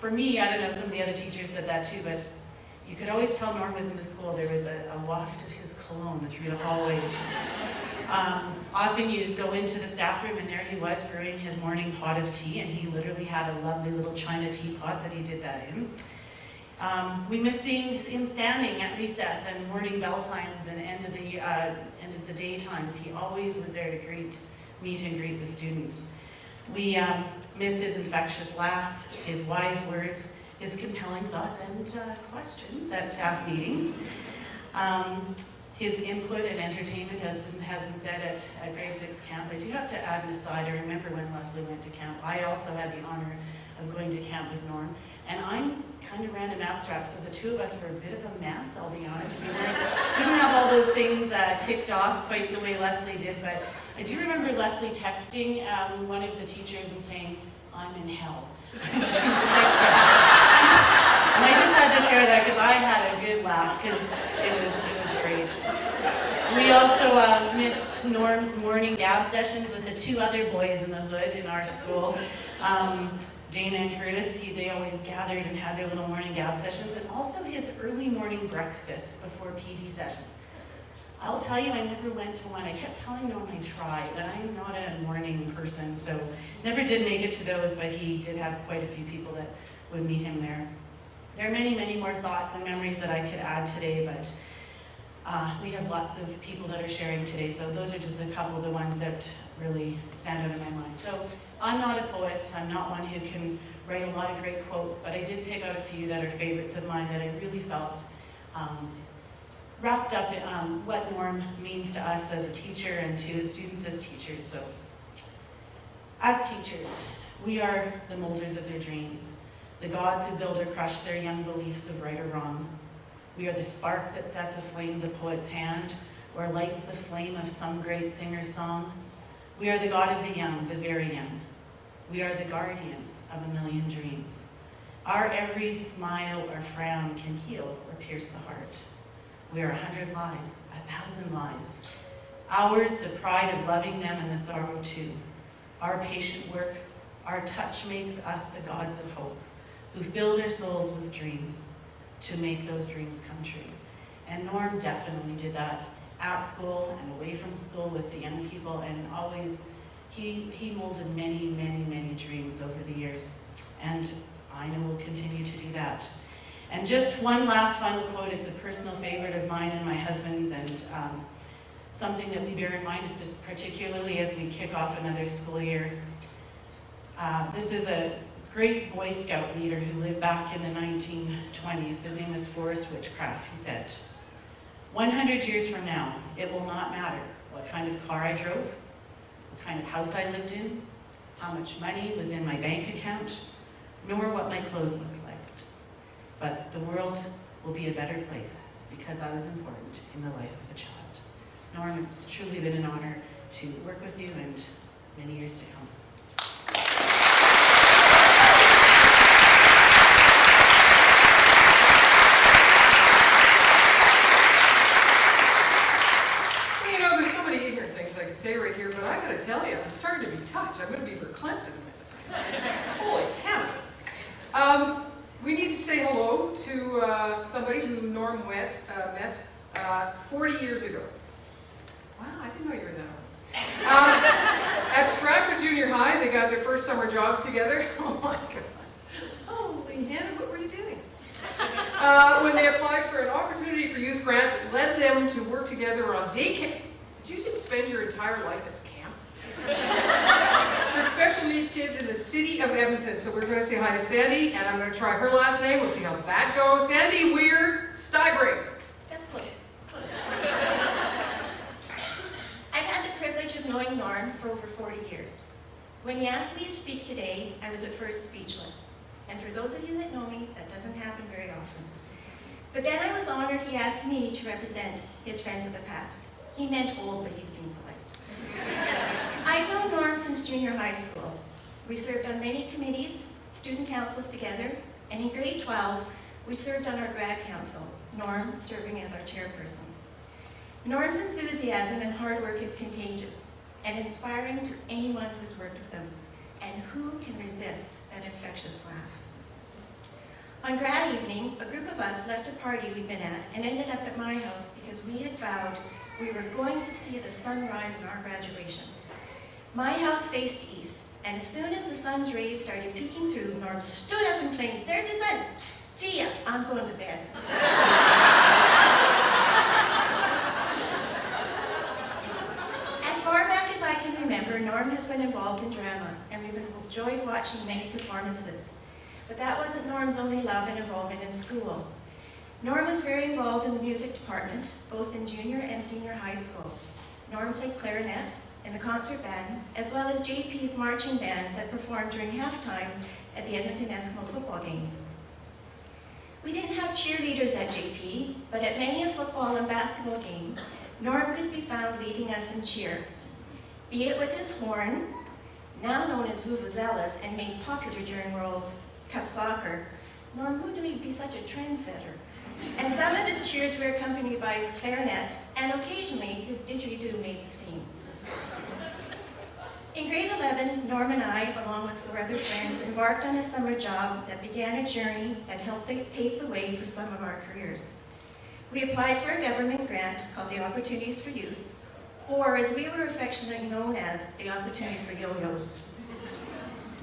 For me, I don't know, some of the other teachers said that too, but you could always tell Norm was in the school. There was a waft of his cologne through the hallways. Often you'd go into the staff room and there he was brewing his morning pot of tea, and he literally had a lovely little china teapot that he did that in. We miss seeing him standing at recess and morning bell times and end of the day times. He always was there to meet and greet the students. We miss his infectious laugh, his wise words, his compelling thoughts and questions at staff meetings. His input and entertainment has been said at grade 6 camp. I do have to add an aside. I remember when Leslie went to camp, I also had the honor of going to camp with Norm. And I'm kind of random abstract, so the two of us were a bit of a mess, I'll be honest. We didn't have all those things ticked off quite the way Leslie did, but I do remember Leslie texting one of the teachers and saying, "I'm in hell." And I just had to share that because I had a good laugh because it was great. We also miss Norm's morning gab sessions with the two other boys in the hood in our school. Dana and Curtis, they always gathered and had their little morning gab sessions, and also his early morning breakfasts before PD sessions. I'll tell you, I never went to one. I kept telling Norm I tried, but I'm not a morning person, so never did make it to those, but he did have quite a few people that would meet him there. There are many, many more thoughts and memories that I could add today, but we have lots of people that are sharing today, so those are just a couple of the ones that really stand out in my mind. So I'm not a poet, I'm not one who can write a lot of great quotes, but I did pick out a few that are favorites of mine that I really felt wrapped up in what Norm means to us as a teacher and to his students as teachers. So, as teachers, we are the molders of their dreams, the gods who build or crush their young beliefs of right or wrong. We are the spark that sets aflame the poet's hand or lights the flame of some great singer's song. We are the God of the young, the very young. We are the guardian of a million dreams. Our every smile or frown can heal or pierce the heart. We are 100 lives, 1,000 lives. Ours, the pride of loving them and the sorrow too. Our patient work, our touch makes us the gods of hope, who fill their souls with dreams to make those dreams come true. And Norm definitely did that at school and away from school with the young people, and always, he molded many, many, many dreams over the years. And I know will continue to do that. And just one last final quote, it's a personal favorite of mine and my husband's, and something that we bear in mind, particularly as we kick off another school year. This is a great Boy Scout leader who lived back in the 1920s. His name was Forrest Witchcraft. He said, 100 years from now, it will not matter what kind of car I drove, what kind of house I lived in, how much money was in my bank account, nor what my clothes looked like. But the world will be a better place because I was important in the life of a child. Norm, it's truly been an honor to work with you and many years to come. You know, there's so many ignorant things I could say right here, but I gotta tell you, I'm starting to be touched. I'm gonna be verklempt in a minute. Holy hell. We need to say hello to somebody who Norm met 40 years ago. Wow, I didn't know you were that old. At Stratford Junior High, they got their first summer jobs together. Oh my God. Holy Hannah, what were you doing? When they applied for an opportunity for youth grant that led them to work together on day camp. Did you just spend your entire life at camp? For special needs kids in the city of Edmonton. So we're going to say hi to Sandy, and I'm going to try her last name. We'll see how that goes. Sandy Weir-Stybring. That's close. I've had the privilege of knowing Norm for over 40 years. When he asked me to speak today, I was at first speechless. And for those of you that know me, that doesn't happen very often. But then I was honored he asked me to represent his friends of the past. He meant old, but he's being polite. I've known Norm since junior high school. We served on many committees, student councils together, and in grade 12, we served on our grad council, Norm serving as our chairperson. Norm's enthusiasm and hard work is contagious and inspiring to anyone who's worked with him. And who can resist that infectious laugh? On grad evening, a group of us left a party we'd been at and ended up at my house because we had vowed we were going to see the sun rise on our graduation. My house faced east, and as soon as the sun's rays started peeking through, Norm stood up and claimed, "There's the sun! See ya, I'm going to bed." As far back as I can remember, Norm has been involved in drama, and we've enjoyed watching many performances. But that wasn't Norm's only love and involvement in school. Norm was very involved in the music department, both in junior and senior high school. Norm played clarinet in the concert bands, as well as JP's marching band that performed during halftime at the Edmonton Eskimo football games. We didn't have cheerleaders at JP, but at many a football and basketball game, Norm could be found leading us in cheer. Be it with his horn, now known as vuvuzelas and made popular during World Cup soccer, Norm who knew he'd be such a trendsetter. And some of his cheers were accompanied by his clarinet, and occasionally his didgeridoo made the scene. In grade 11, Norm and I, along with 4 other friends, embarked on a summer job that began a journey that helped pave the way for some of our careers. We applied for a government grant called the Opportunities for Youth, or as we were affectionately known as, the Opportunity for Yo-Yos.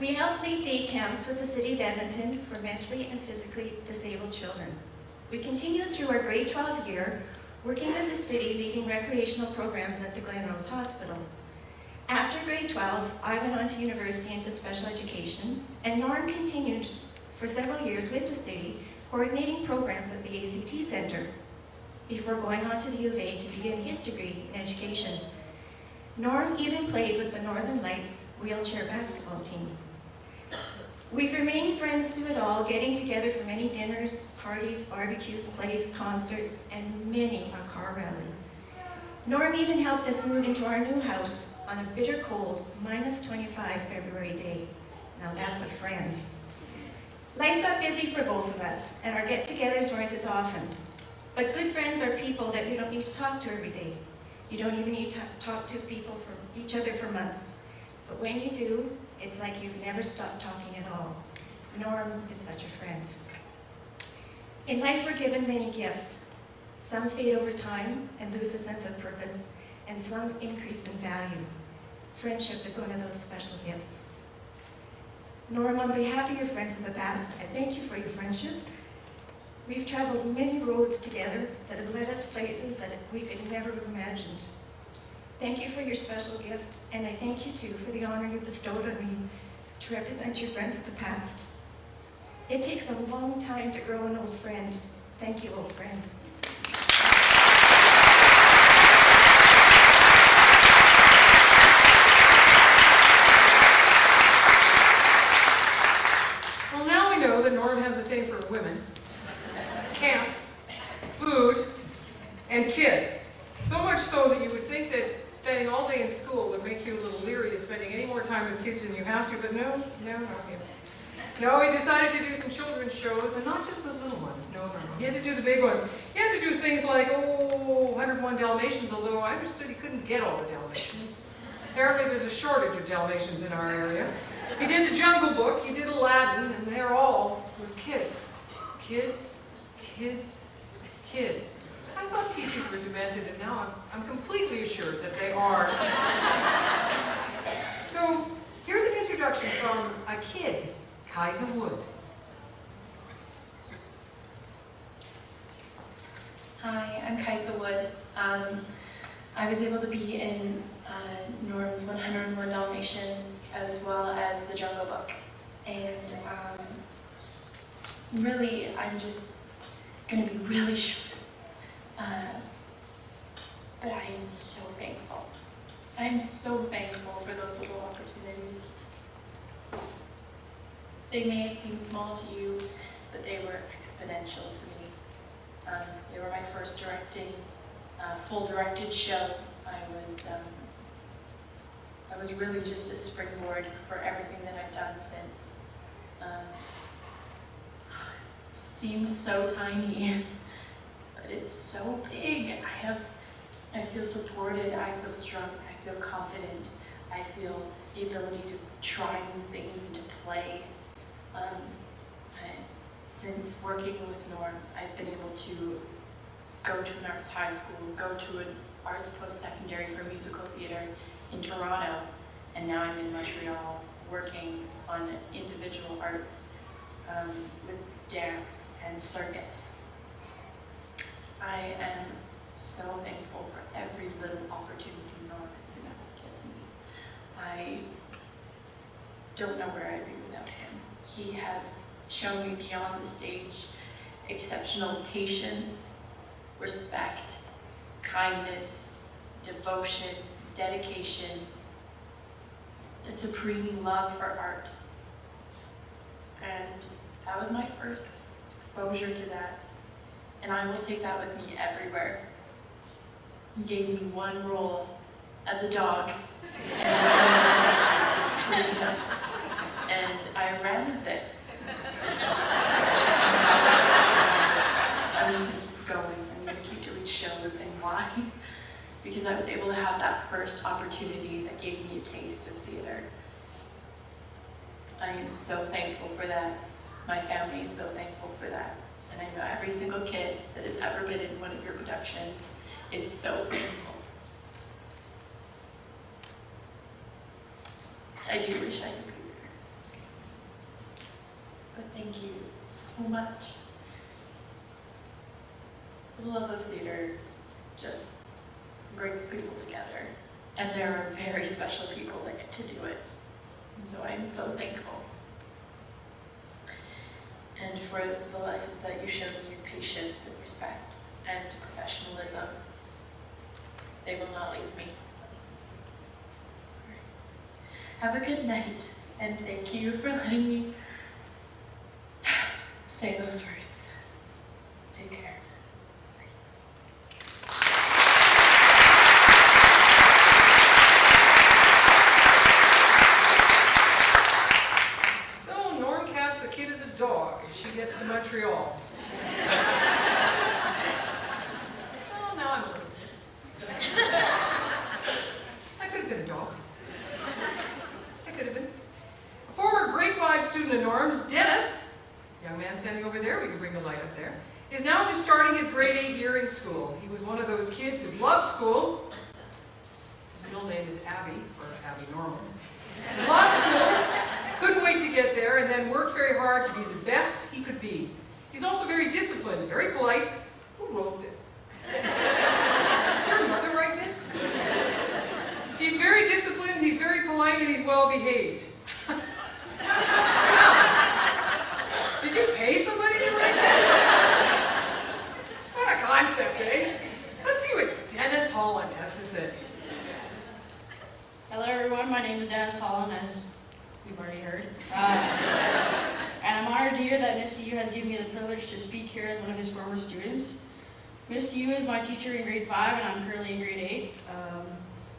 We helped lead day camps with the City of Edmonton for mentally and physically disabled children. We continued through our grade 12 year, working with the city leading recreational programs at the Glenrose Hospital. After grade 12, I went on to university into special education, and Norm continued for several years with the city, coordinating programs at the ACT Center, before going on to the U of A to begin his degree in education. Norm even played with the Northern Lights wheelchair basketball team. We've remained friends through it all, getting together for many dinners, parties, barbecues, plays, concerts, and many a car rally. Norm even helped us move into our new house on a bitter cold, -25 February day. Now that's a friend. Life got busy for both of us, and our get-togethers weren't as often. But good friends are people that we don't need to talk to every day. You don't even need to talk to people for each other for months. But when you do, it's like you've never stopped talking at all. Norm is such a friend. In life, we're given many gifts. Some fade over time and lose a sense of purpose, and some increase in value. Friendship is one of those special gifts. Norm, on behalf of your friends of the past, I thank you for your friendship. We've traveled many roads together that have led us places that we could never have imagined. Thank you for your special gift, and I thank you too for the honor you bestowed on me to represent your friends of the past. It takes a long time to grow an old friend. Thank you, old friend. Well, now we know that Norm has a thing for women, camps, food, and kids. So much so that you would think that spending all day in school would make you a little leery of spending any more time with kids than you have to, but no, not him. No, he decided to do some children's shows, and not just those little ones, no. He had to do the big ones. He had to do things like, 101 Dalmatians, although I understood he couldn't get all the Dalmatians. Apparently there's a shortage of Dalmatians in our area. He did the Jungle Book, he did Aladdin, and they're all with kids. Kids, kids, kids. I thought teachers were demented, and now I'm completely assured that they are. So here's an introduction from a kid, Kaisa Wood. Hi, I'm Kaisa Wood. I was able to be in Norm's 101 Dalmatians as well as the Jungle Book. And really, I'm just going to be really short. But I am so thankful. I am so thankful for those little opportunities. They may have seemed small to you, but they were exponential to me. They were my first full directed show. I was really just a springboard for everything that I've done since. It seems so tiny, but it's so big. I have I feel supported, I feel strong, I feel confident, I feel the ability to try new things and to play. Since working with Norm, I've been able to go to an arts high school, go to an arts post-secondary for musical theater in Toronto, and now I'm in Montreal working on individual arts with dance and circus. I am so thankful for every little opportunity Norm has been able to give me. I don't know where I'd be without him. He has shown me beyond the stage exceptional patience, respect, kindness, devotion, dedication, a supreme love for art. And that was my first exposure to that. And I will take that with me everywhere. He gave me one role as a dog. And I ran with it. I'm just going to keep going. I'm going to keep doing shows. And why? Because I was able to have that first opportunity that gave me a taste of theater. I am so thankful for that. My family is so thankful for that. And I know every single kid that has ever been in one of your productions is so thankful. I do wish I could be there. But thank you so much. The love of theater just brings people together. And there are very special people that get to do it. And so I'm so thankful. And for the lessons that you showed me in patience and respect and professionalism, they will not leave me. Have a good night, and thank you for letting me say those words. Take care. So Norm casts the kid as a dog, and she gets to Montreal. So now I'm a little pissed. I could have been a dog. I could have been. A former grade 5 student of Norm's, Dennis, young man standing over there, we can bring the light up there, is now just starting his grade 8 year in school. He was one of those kids who loved school. His middle name is Abby, for Abby Norman. Loved school, couldn't wait to get there, and then worked very hard to be the best he could be. He's also very disciplined, very polite. Who wrote this? Did your mother write this? He's very disciplined, he's very polite, and he's well behaved. Did you pay somebody to write that? What a concept, eh? Let's see what Dennis Holland has to say. Hello everyone, my name is Dennis Holland, as you've already heard. And I'm honored to hear that Mr. Yu has given me the privilege to speak here as one of his former students. Mr. Yu is my teacher in grade 5 and I'm currently in grade 8.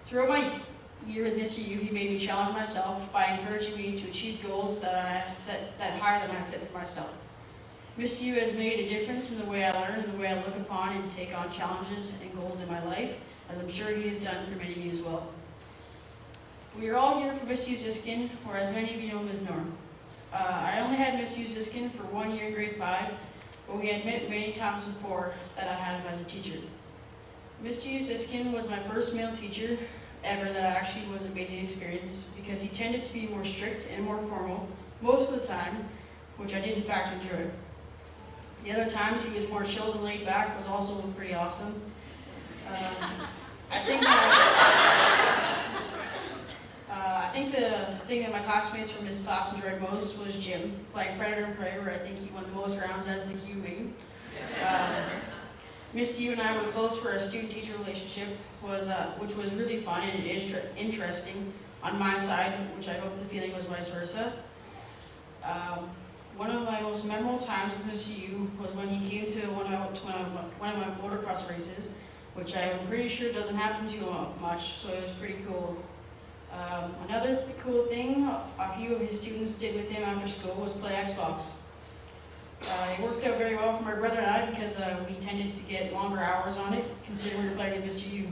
Throughout my year with Mr. Yu, he made me challenge myself by encouraging me to achieve goals that I had set, that higher than I had set for myself. Mr. Yu has made a difference in the way I learn and the way I look upon and take on challenges and goals in my life, as I'm sure he has done for many of you as well. We are all here for Mr. Yu Ziskin, or as many of you know him as Norm. I only had Mr. Yu Ziskin for 1 year in grade 5, but we had met many times before that I had him as a teacher. Mr. Yu Ziskin was my first male teacher ever that actually was an amazing experience because he tended to be more strict and more formal most of the time, which I did in fact enjoy. The other times he was more chilled and laid back was also pretty awesome. I think the thing that my classmates from his class enjoyed most was Jim, playing Predator and Prey, where I think he won the most rounds as the Hugh wing. Mr. Yu and I were close for a student-teacher relationship, which was really fun and interesting on my side, which I hope the feeling was vice versa. One of my most memorable times with Mr. Yu was when he came to one of my motocross races, which I'm pretty sure doesn't happen too much, so it was pretty cool. Another cool thing a few of his students did with him after school was play Xbox. It worked out very well for my brother and I because we tended to get longer hours on it, considering we were playing with Mr. U.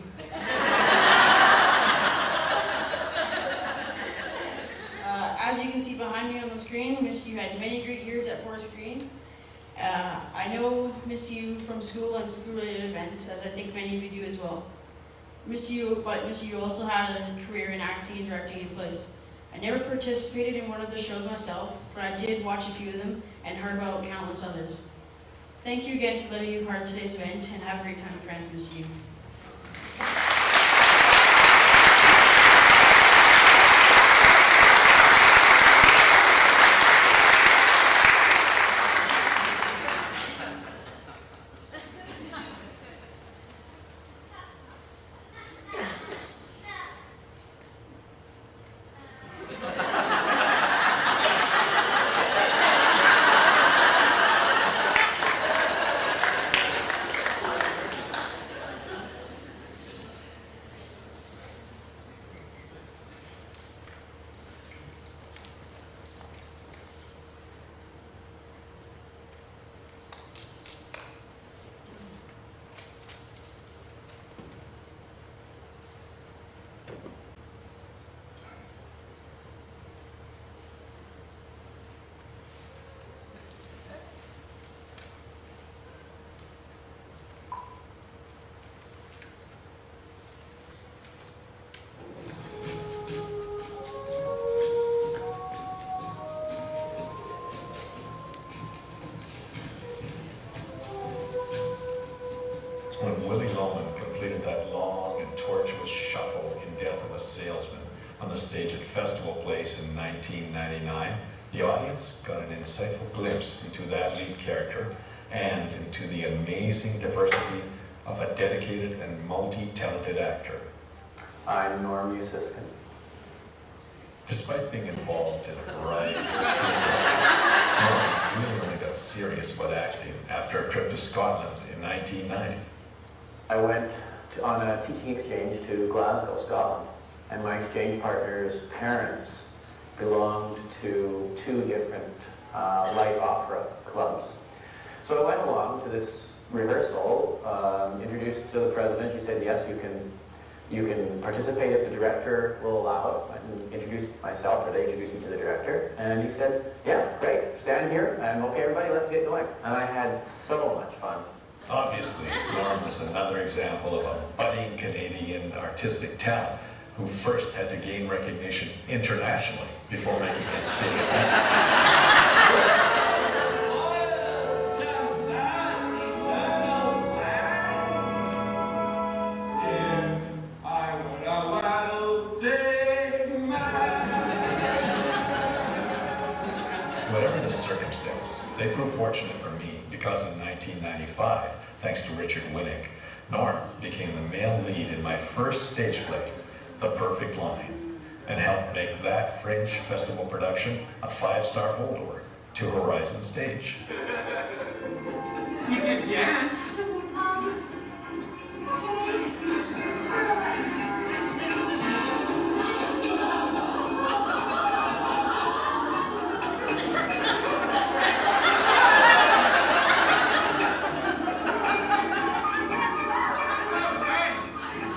As you can see behind me on the screen, Mr. U had many great years at Forest Green. I know Mr. U from school and school-related events, as I think many of you do as well. Mr. U also had a career in acting and directing in plays. I never participated in one of the shows myself, but I did watch a few of them and heard about countless others. Thank you again for letting me be part of today's event, and have a great time with friends, Mr. U. When Willie Loman completed that long and tortuous shuffle in Death of a Salesman on the stage at Festival Place in 1999, the audience got an insightful glimpse into that lead character and into the amazing diversity of a dedicated and multi-talented actor. I'm Norm Musiskin. Despite being involved in a variety of screenplays, Norm really only got serious about acting after a trip to Scotland in 1990. I went on a teaching exchange to Glasgow, Scotland, and my exchange partner's parents belonged to two different light opera clubs. So I went along to this rehearsal, introduced to the president. He said, yes, you can participate if the director will allow it. I introduced myself, or they introduced me to the director, and he said, yeah, great, stand here, and okay, everybody, let's get going. And I had so much fun. Obviously, Norm is another example of a budding Canadian artistic talent who first had to gain recognition internationally before making it big again. Whatever the circumstances, they proved fortunate for me because in 1995, thanks to Richard Winnick, Norm became the male lead in my first stage play, The Perfect Line, and helped make that Fringe Festival production a 5-star holdover to Horizon Stage. You can dance.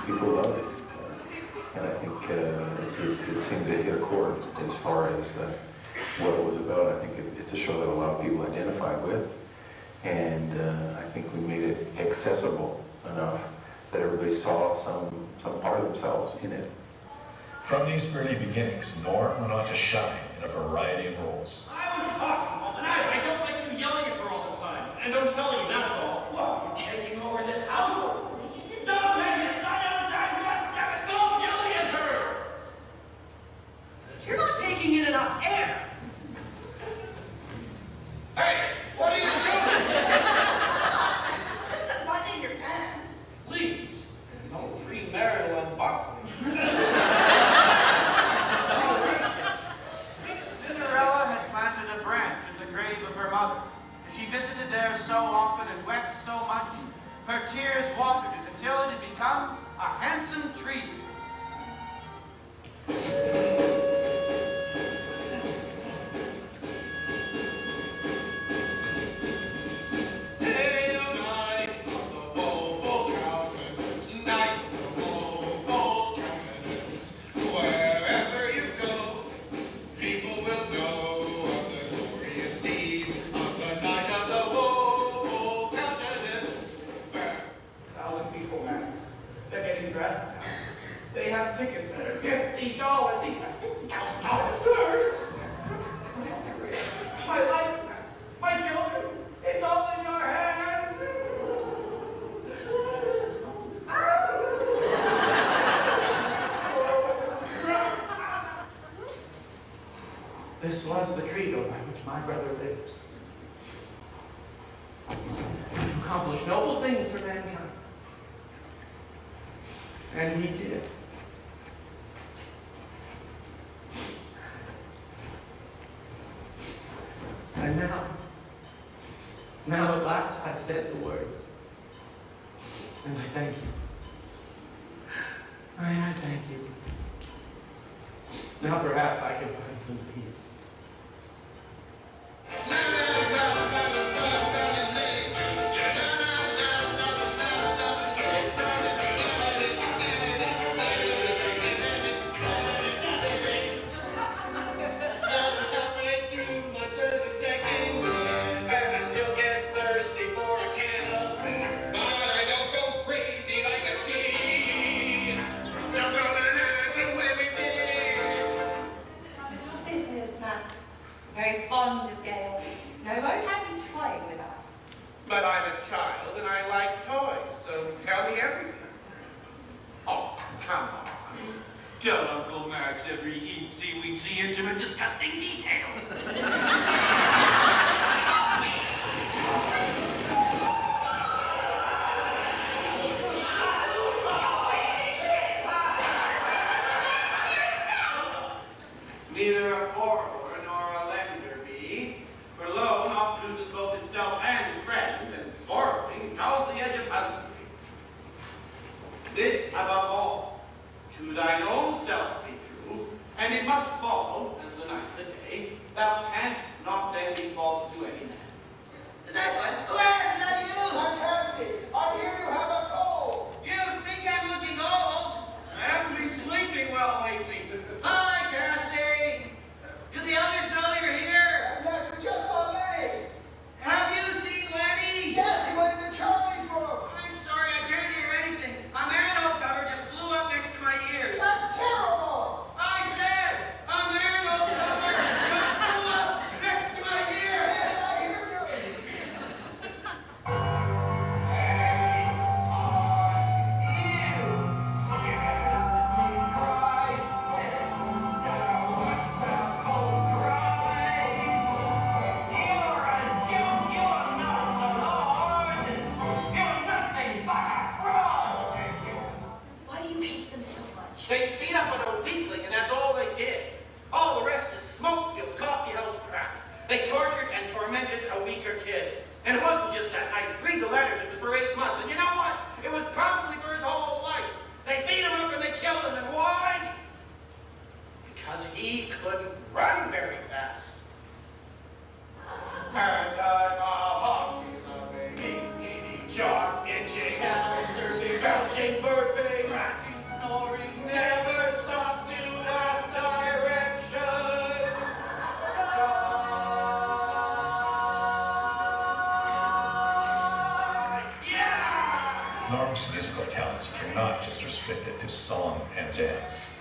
People love it, and I think it seemed to hit a chord as far as what it was about. I think it's a show that a lot of people identify with, and I think we made it accessible enough that everybody saw some part of themselves in it. From these early beginnings, Norm went on to shine in a variety of roles. I was talking all the time. I don't like you yelling at her all the time. And I'm telling you, that's all. Well, you're taking over this house. Don't take it. Stop all the time. God damn it. Stop yelling at her. You're not taking in enough air. Hey, what are you doing? Just unbuttoning your pants. Please. No premarital unbuckling. Cinderella had planted a branch in the grave of her mother. She visited there so often and wept all at least $50,000. My life, my children, it's all in your hands. This was the credo by which my brother lived. To accomplish noble things for mankind. And he did. And now at last I've said the words. And I thank you. I thank you. Now perhaps I can find some peace. Very fond of Gail. No, I won't have you toy with us. But I'm a child and I like toys, so tell me everything. Oh, come on. Tell Uncle Max every eensy-weensy intimate disgusting detail. Neither a borrower nor a lender be, for loan oft loses both itself and friend, and borrowing cowls the edge of husbandry. This above all, to thine own self be true, and it must follow, as the night the day, thou canst not then be false to any man. Is that what? Glenn, is that you? I'm Cassie. I hear you have a cold. You think I'm looking old? I haven't been sleeping well lately. Hi, Cassie. Do the others know you're here? Yes, we just saw Lenny. Have you seen Lenny? Yes, he went into Charlie's room. I'm sorry, I can't hear anything. A manhole cover just blew up next to my ears. That's terrible. I said a manhole cover just blew up next to my ears. Yes, I hear you. They beat up on a weakling, and that's all they did. All the rest is smoke-filled coffeehouse crap. They tortured and tormented a weaker kid. And it wasn't just that. I read the letters. It was for 8 months. And you know what? It was probably for his whole life. They beat him up and they killed him. And why? Because he couldn't run very fast. And I'm a honky, eating jock, itching, surfing, belching, burping, scratching, snoring, never stop to ask directions. Norm's musical talents are not just restricted to song and dance.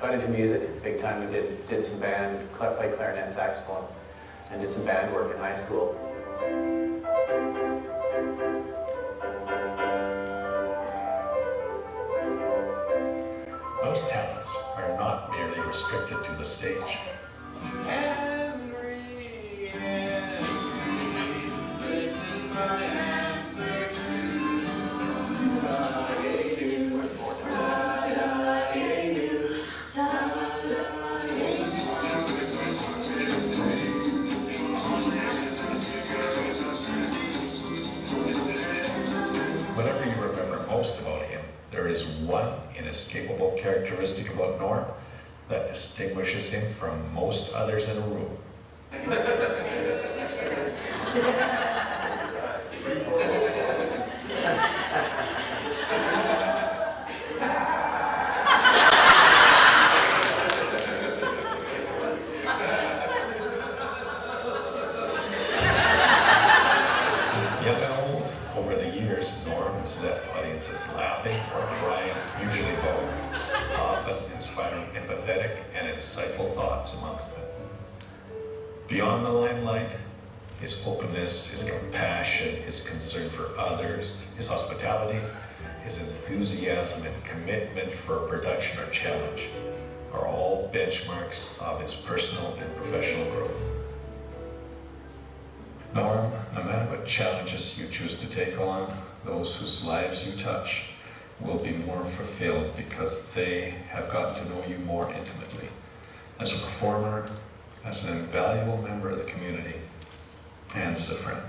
Got into music big time. We did some band, played clarinet, saxophone, and did some band work in high school. Most talents are not merely restricted to the stage. Henry, this is my answer to Whatever you remember most about him, there is one inescapable characteristic about Norm that distinguishes him from most others in a room. Young and old, over the years, Norm has left audiences laughing or crying, usually both, often inspiring and empathetic and insightful thoughts amongst them. Beyond the limelight, his openness, his compassion, his concern for others, his hospitality, his enthusiasm and commitment for a production or challenge are all benchmarks of his personal and professional growth. Norm, no matter what challenges you choose to take on, those whose lives you touch will be more fulfilled because they have gotten to know you more intimately as a performer, as an invaluable member of the community, and as a friend.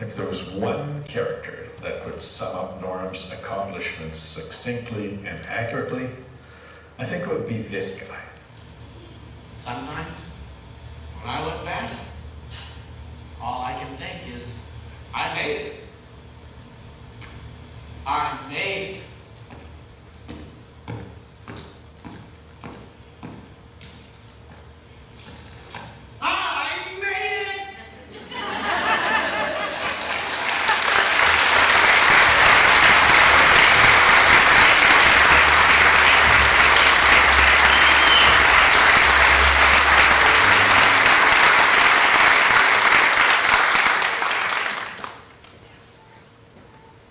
If there was one character that could sum up Norm's accomplishments succinctly and accurately, I think it would be this guy. Sometimes, when I look back, all I can think is, I made it. I made it. I made it!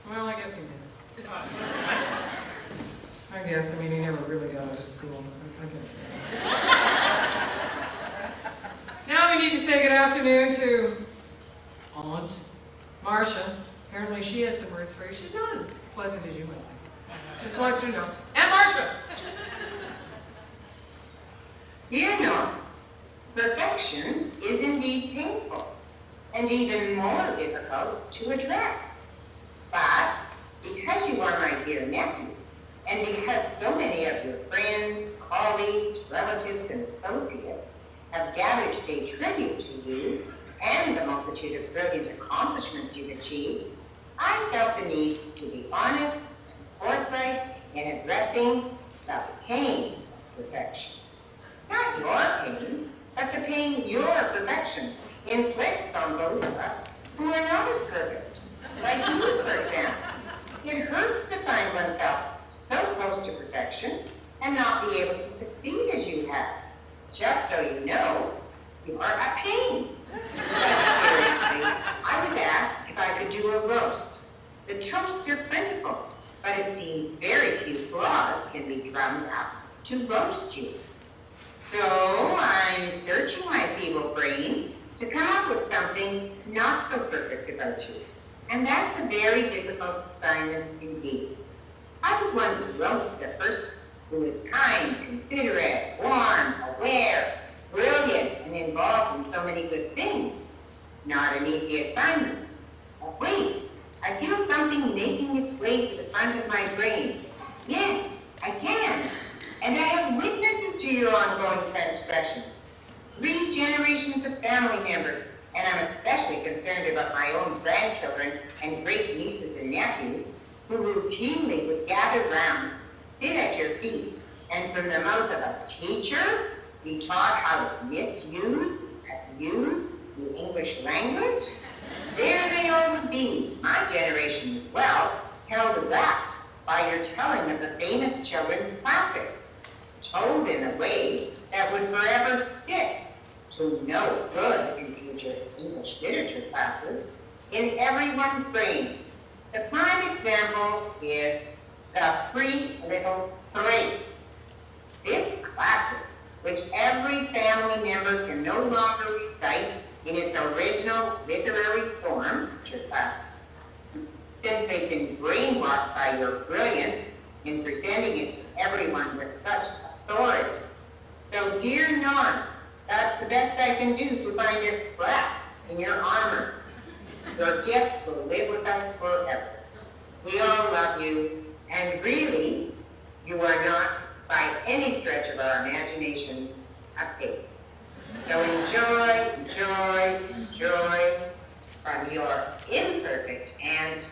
Well, I guess he did. I guess, I mean, he never really got out of school. I guess. Now we need to say good afternoon to Aunt Marcia. Apparently she has some words for you. She's not as pleasant as you might like. Just want you to know. Aunt Marcia! Dear Norm, perfection is indeed painful and even more difficult to address. But because you are my dear nephew, and because so many of your friends, colleagues, relatives, and associates have gathered to pay tribute to you and the multitude of brilliant accomplishments you've achieved, I felt the need to be honest and forthright in addressing the pain of perfection. Not your pain, but the pain your perfection inflicts on those of us who are not as perfect. Like you, for example. It hurts to find oneself so close to perfection and not be able to succeed as you have. Just so you know, you are a pain. But seriously, I was asked if I could do a roast. The toasts are plentiful, but it seems very few flaws can be drummed up to roast you. So I'm searching my feeble brain to come up with something not so perfect about you. And that's a very difficult assignment indeed. I was one to roast a person who is kind, considerate, warm, aware, brilliant, and involved in so many good things. Not an easy assignment. But wait, I feel something making its way to the front of my brain. Yes, I can. And I have witnesses to your ongoing transgressions. 3 generations of family members, and I'm especially concerned about my own grandchildren and great nieces and nephews, who routinely would gather round, sit at your feet, and from the mouth of a teacher, be taught how to misuse, abuse the English language. There they all would be, my generation as well, held rapt by your telling of the famous children's classics, told in a way that would forever stick to no good in future English literature classes in everyone's brain. The prime example is the 3 Little Threes. This classic, which every family member can no longer recite in its original literary form, since they've been brainwashed by your brilliance in presenting it to everyone with such authority. So, dear Norm, that's the best I can do to find a crack in your armor. Your gift will live with us forever. We all love you, and really, you are not, by any stretch of our imaginations, a pig. So enjoy, enjoy, enjoy from your imperfect Aunt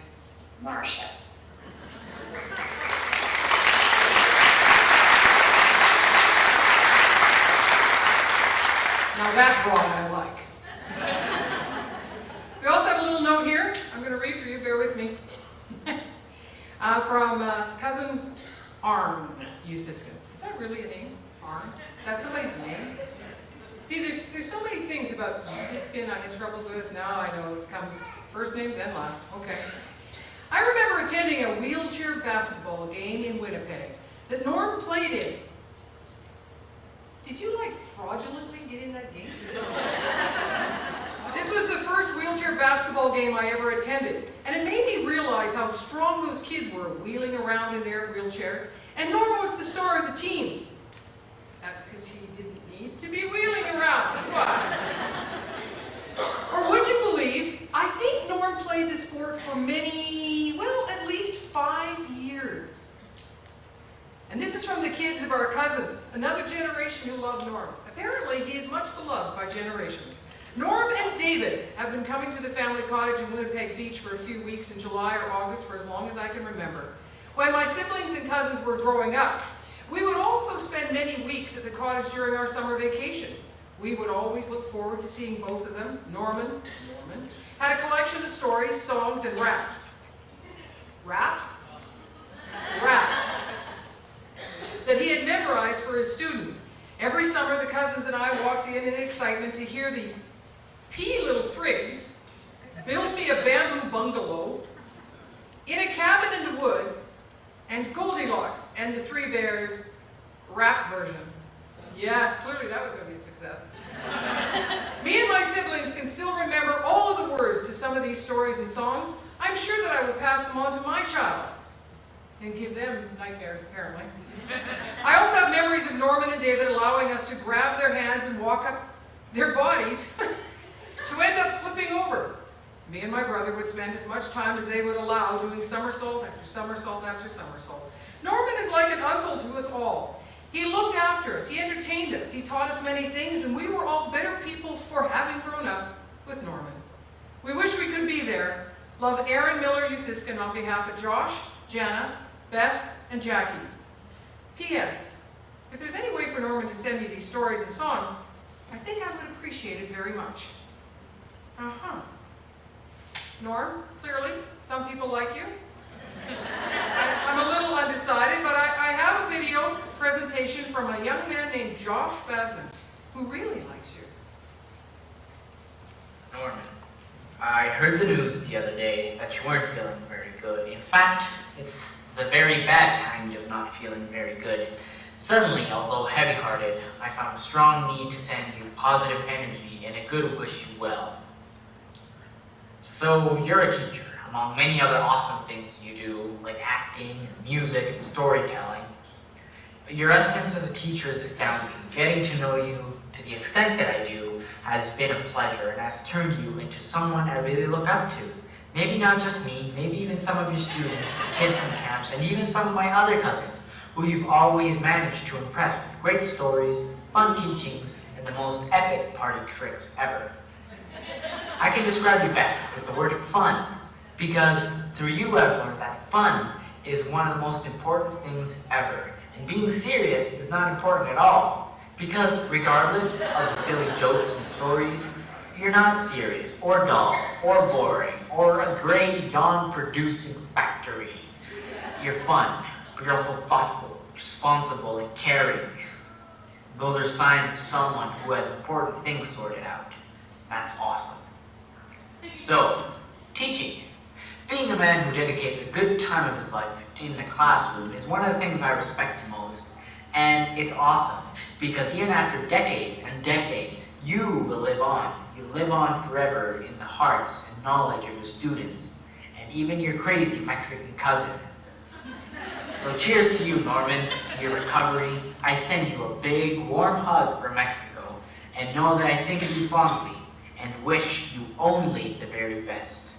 Marcia. Now that broad I like. We also have a little note here. I'm going to read for you. Bear with me. From cousin Arn Usiskin. He that really a name? Arn? That's somebody's name? See, there's so many things about Siskin I'm in troubles with. Now I know it comes first names and last. Okay. I remember attending a wheelchair basketball game in Winnipeg that Norm played in. Did you, like, fraudulently get in that game? This was the first wheelchair basketball game I ever attended, and it made me realize how strong those kids were wheeling around in their wheelchairs, and Norm was the star of the team. That's because he didn't need to be wheeling around. What? Or would you believe, I think Norm played the sport for many, well, at least 5 years. And this is from the kids of our cousins, another generation who love Norm. Apparently, he is much beloved by generations. Norm and David have been coming to the family cottage in Winnipeg Beach for a few weeks in July or August for as long as I can remember. When my siblings and cousins were growing up, we would also spend many weeks at the cottage during our summer vacation. We would always look forward to seeing both of them. Norman had a collection of stories, songs, and raps. Raps? Raps. That he had memorized for his students. Every summer, the cousins and I walked in excitement to hear the P Little Thrigs build me a bamboo bungalow in a cabin in the woods, and Goldilocks and the Three Bears rap version. Yes, clearly that was going to be a success. Me and my siblings can still remember all of the words to some of these stories and songs. I'm sure that I will pass them on to my child and give them nightmares, apparently. I also have memories of Norman and David allowing us to grab their hands and walk up their bodies to end up flipping over. Me and my brother would spend as much time as they would allow doing somersault after somersault after somersault. Norman is like an uncle to us all. He looked after us, he entertained us, he taught us many things, and we were all better people for having grown up with Norman. We wish we could be there. Love, Aaron Miller Usiskin on behalf of Josh, Jana, Beth, and Jackie. P.S. If there's any way for Norman to send me these stories and songs, I think I would appreciate it very much. Norm, clearly, some people like you. I'm a little undecided, but I have a video presentation from a young man named Josh Basman, who really likes you. Norman, I heard the news the other day that you weren't feeling very good. In fact, it's the very bad kind of not feeling very good. Suddenly, although heavy-hearted, I found a strong need to send you positive energy and a good wish you well. So, you're a teacher, among many other awesome things you do, like acting, and music, and storytelling. Your essence as a teacher is astounding. Getting to know you to the extent that I do has been a pleasure and has turned you into someone I really look up to. Maybe not just me, maybe even some of your students, kids from camps, and even some of my other cousins, who you've always managed to impress with great stories, fun teachings, and the most epic party tricks ever. I can describe you best with the word fun, because through you I've learned that fun is one of the most important things ever, and being serious is not important at all, because regardless of the silly jokes and stories, you're not serious, or dull, or boring, or a gray, yawn-producing factory. You're fun, but you're also thoughtful, responsible, and caring. Those are signs of someone who has important things sorted out. That's awesome. So, teaching. Being a man who dedicates a good time of his life in the classroom is one of the things I respect the most. And it's awesome, because even after decades and decades, you will live on. You live on forever in the hearts and knowledge of your students, and even your crazy Mexican cousin. So cheers to you, Norman, to your recovery. I send you a big, warm hug from Mexico, and know that I think of you fondly, and wish you only the very best.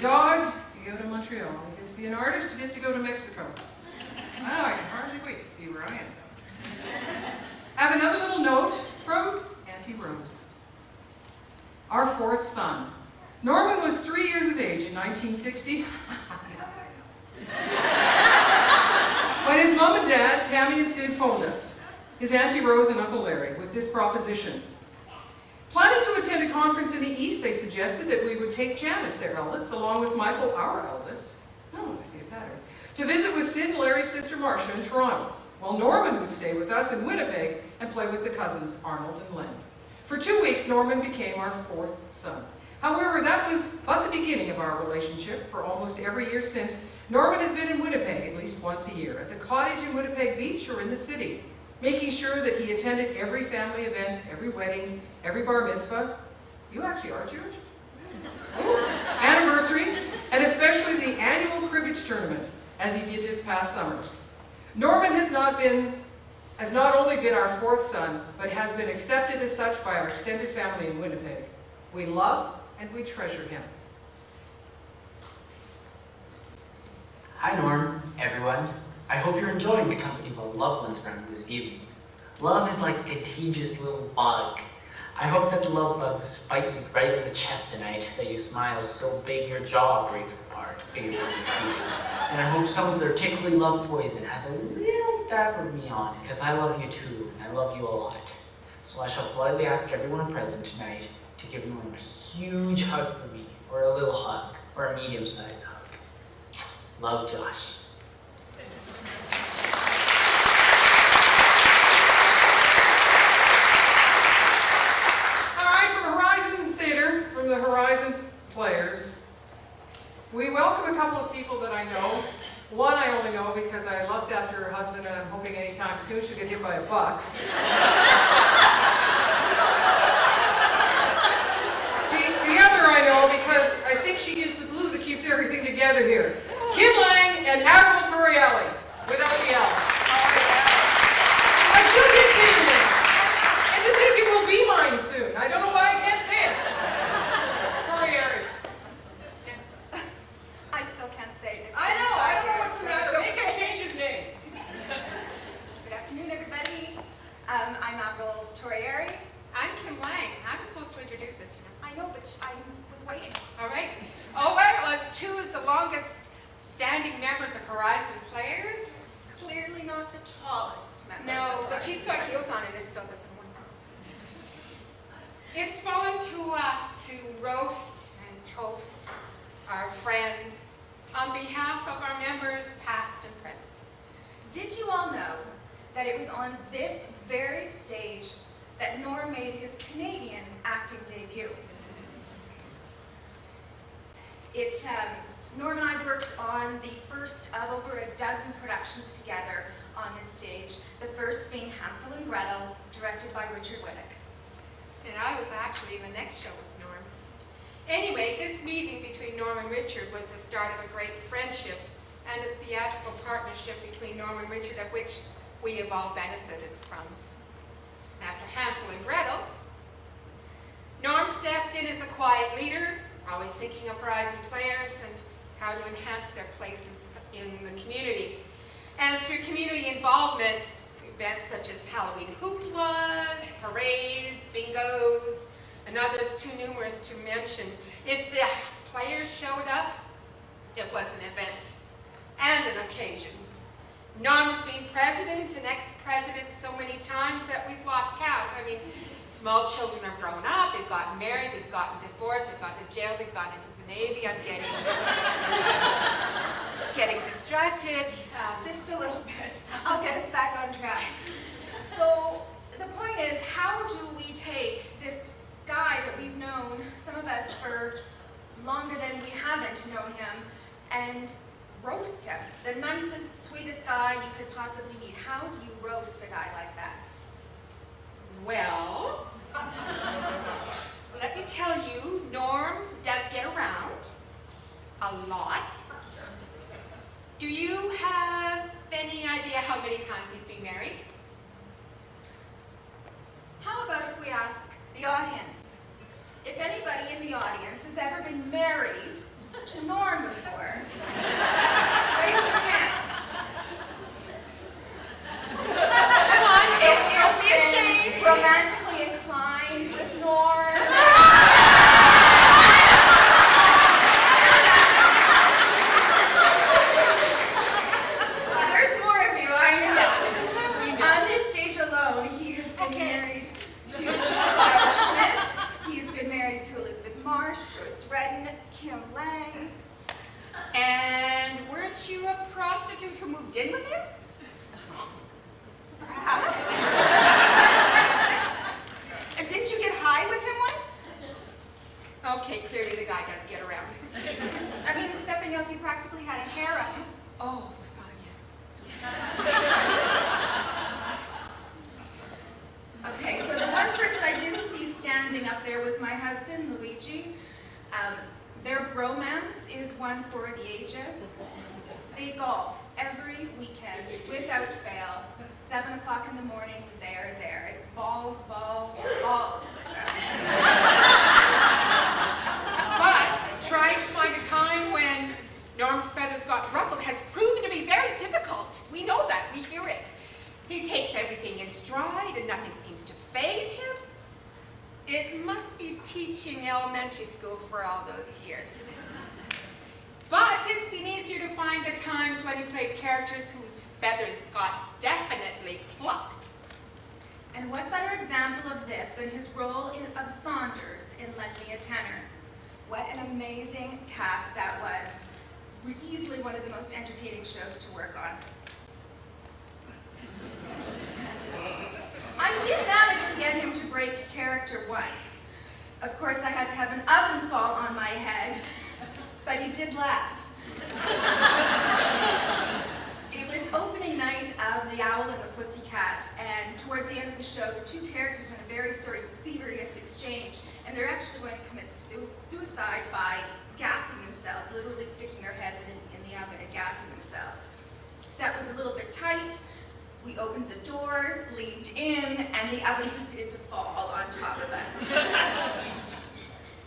Dog, you go to Montreal. You get to be an artist, you get to go to Mexico. Wow, I can hardly wait to see where I end up. I have another little note from Auntie Rose. Our fourth son. Norman was 3 years of age in 1960. When his mom and dad, Tammy and Sid, phoned us. his Auntie Rose and Uncle Larry with this proposition. Planning to attend a conference in the East, they suggested that we would take Janice, their eldest, along with Michael, our eldest, I see a pattern, to visit with Sid and Larry's sister Marcia in Toronto, while Norman would stay with us in Winnipeg and play with the cousins Arnold and Len. For 2 weeks, Norman became our 4th son. However, that was but the beginning of our relationship. For almost every year since, Norman has been in Winnipeg at least once a year, at the cottage in Winnipeg Beach or in the city, making sure that he attended every family event, every wedding, every bar mitzvah. You actually are Jewish? Anniversary, and especially the annual cribbage tournament, as he did this past summer. Norman has not only been our 4th son, but has been accepted as such by our extended family in Winnipeg. We love and we treasure him. Hi Norm, everyone. I hope you're enjoying the company of a loved one's friend this evening. Love is like a contagious little bug. I hope that the love bugs bite you right in the chest tonight, that you smile so big your jaw breaks apart, figuratively speaking. And I hope some of their tickly love poison has a little dab of me on it, because I love you too, and I love you a lot. So I shall politely ask everyone present tonight to give Norm a huge hug for me, or a little hug, or a medium-sized hug. Love, Josh. From the Horizon Players, we welcome a couple of people that I know. One I only know because I lust after her husband and I'm hoping anytime soon she'll get hit by a bus. The other I know because I think she is the glue that keeps everything together here. Kim Lang and Admiral Torrielli, without the L. I still can't say your name. And to think it will be mine soon. I don't know why I can't say it. I still can't say it. I don't know what's the matter. Make him change his name. Good afternoon, everybody. I'm Admiral Torrielli. I'm Kim Lang. I'm supposed to introduce us, you know. I know, but I was waiting. All right. Oh, well, as two is the longest standing members of Horizon Players. Clearly not the tallest members. No, but she's got heels on and it still doesn't work. It's fallen to us to roast and toast our friend on behalf of our members, past and present. Did you all know that it was on this very stage that Norm made his Canadian acting debut? Norm and I worked on the first of over a dozen productions together on this stage, the first being Hansel and Gretel, directed by Richard Whittock. And I was actually in the next show with Norm. Anyway, this meeting between Norm and Richard was the start of a great friendship and a theatrical partnership between Norm and Richard, of which we have all benefited from. After Hansel and Gretel, Norm stepped in as a quiet leader, always thinking of Horizon Players and how to enhance their place in the community. And through community involvement, events such as Halloween hooplas, parades, bingos, and others too numerous to mention. If the players showed up, it was an event and an occasion. Norm has been president and ex-president so many times that we've lost count. I mean, small children have grown up, they've gotten married, they've gotten divorced, they've gone to jail, they've gone into the Navy. I'm getting distracted. Just a little bit. I'll get us back on track. So the point is, how do we take this guy that we've known, some of us, for longer than we haven't known him, and roast him? The nicest, sweetest guy you could possibly meet. How do you roast a guy like that? Well, let me tell you, Norm does get around a lot. Do you have any idea how many times he's been married? How about if we ask the audience? If anybody in the audience has ever been married to Norm before, raise your hand. Come on, don't be ashamed. Romantically inclined with Norm. There's more of you, I know. On this stage alone, moved in with him? Perhaps. Didn't you get high with him once? Okay, clearly the guy does get around. I mean, stepping up, you practically had a harem. Oh, Okay, so the one person I didn't see standing up there was my husband, Luigi. Their bromance is one for the ages. They golf every weekend, without fail. 7 o'clock in the morning, they're there. It's balls, balls, balls. But trying to find a time when Norm's feathers got ruffled has proven to be very difficult. We know that, we hear it. He takes everything in stride and nothing seems to faze him. It must be teaching elementary school for all those years. But it's been easier to find the times when he played characters whose feathers got definitely plucked. And what better example of this than his role of Saunders in Lend Me a Tenor? What an amazing cast that was. Easily one of the most entertaining shows to work on. I did manage to get him to break character once. Of course, I had to have an oven fall on my head, but he did laugh. It was opening night of The Owl and the Pussycat, and towards the end of the show, the two characters are in a very serious exchange, and they're actually going to commit suicide by gassing themselves, literally sticking their heads in the oven and gassing themselves. The set was a little bit tight. We opened the door, leaned in, and the oven proceeded to fall on top of us.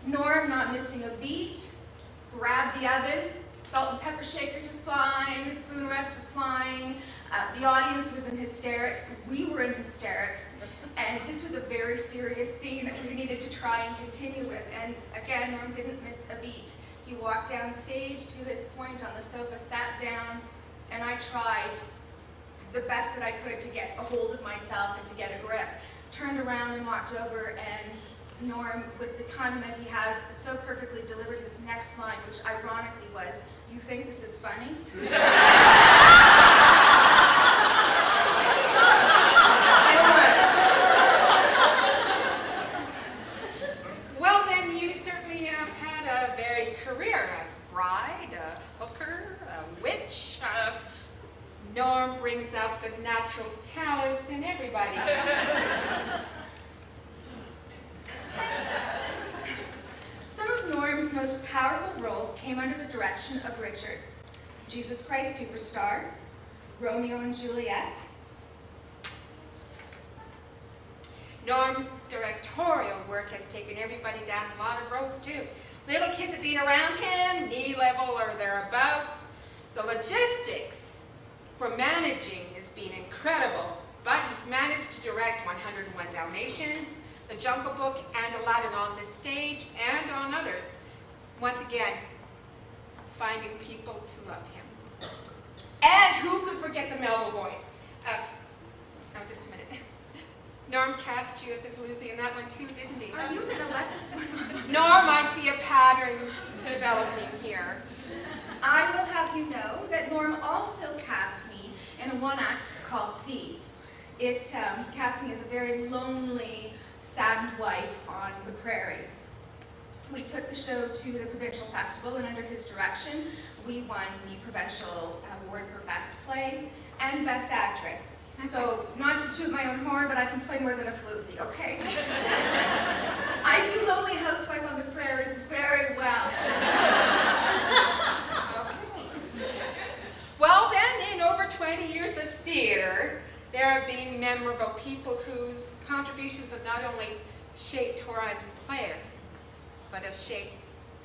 Norm, not missing a beat, grabbed the oven. Salt and pepper shakers were flying, the spoon rests were flying. The audience was in hysterics. We were in hysterics. And this was a very serious scene that we needed to try and continue with. And again, Norm didn't miss a beat. He walked down stage to his point on the sofa, sat down, and I tried the best that I could to get a hold of myself and to get a grip. Turned around and walked over, and Norm, with the timing that he has, so perfectly delivered his next line, which ironically was, "You think this is funny?" Well, then you certainly have had a varied career. A bride, a hooker, a witch. Norm brings out the natural talents in everybody. Some of Norm's most powerful roles came under the direction of Richard. Jesus Christ Superstar, Romeo and Juliet. Norm's directorial work has taken everybody down a lot of roads too. Little kids have been around him, knee level or thereabouts. The logistics for managing has been incredible, but he's managed to direct 101 Dalmatians, The Jungle Book, and Aladdin on this stage and on others. Once again, finding people to love him. And who could forget the Melville boys? Just a minute. Norm cast you as a floozy in that one too, didn't he? Are you going to let this one on? Norm, I see a pattern developing here. I will have you know that Norm also cast me in a one-act called Seeds. He cast me as a very lonely, saddened wife on the prairies. We took the show to the provincial festival, and under his direction, we won the provincial award for Best Play and Best Actress. So, not to toot my own horn, but I can play more than a floozy, okay? I do Lonely Housewife on the Prairies very well. Well then, in over 20 years of theater, there have been memorable people whose contributions have not only shaped Horizon players, but have shaped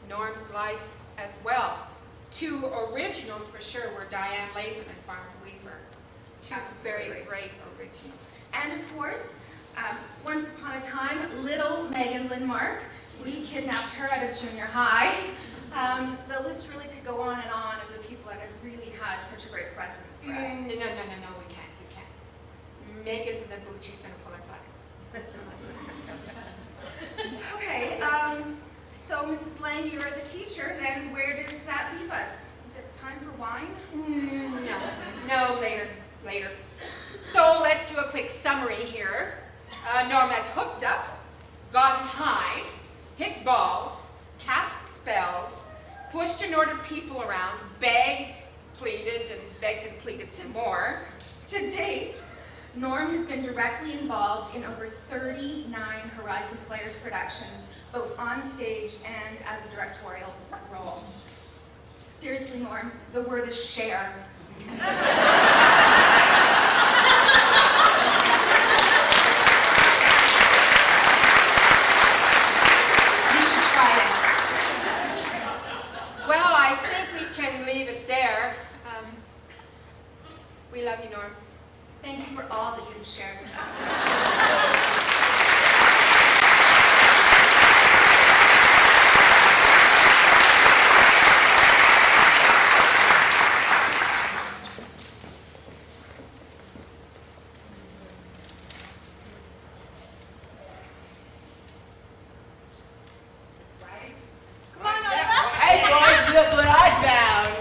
Norm's life as well. Two originals for sure were Diane Latham and Barb Weaver. Two very great originals. And of course, once upon a time, little Megan Lindmark. We kidnapped her out of junior high. The list really could go on and on of the people that have really had such a great presence for us. No, we can't. Megan's in the booth, she's gonna pull her flag. Okay, so Mrs. Lang, you're the teacher, then where does that leave us? Is it time for wine? No. No, later. So let's do a quick summary here. Norm has hooked up, gotten high, hit balls, cast spells, pushed and ordered people around, begged, pleaded, and begged and pleaded some more. To date, Norm has been directly involved in over 39 Horizon Players productions, both on stage and as a directorial role. Seriously, Norm, the word is share. You should try it. Well, I think we can leave it there. We love you, Norm. Thank you for all that you've shared with us. Hey boys, look what I found!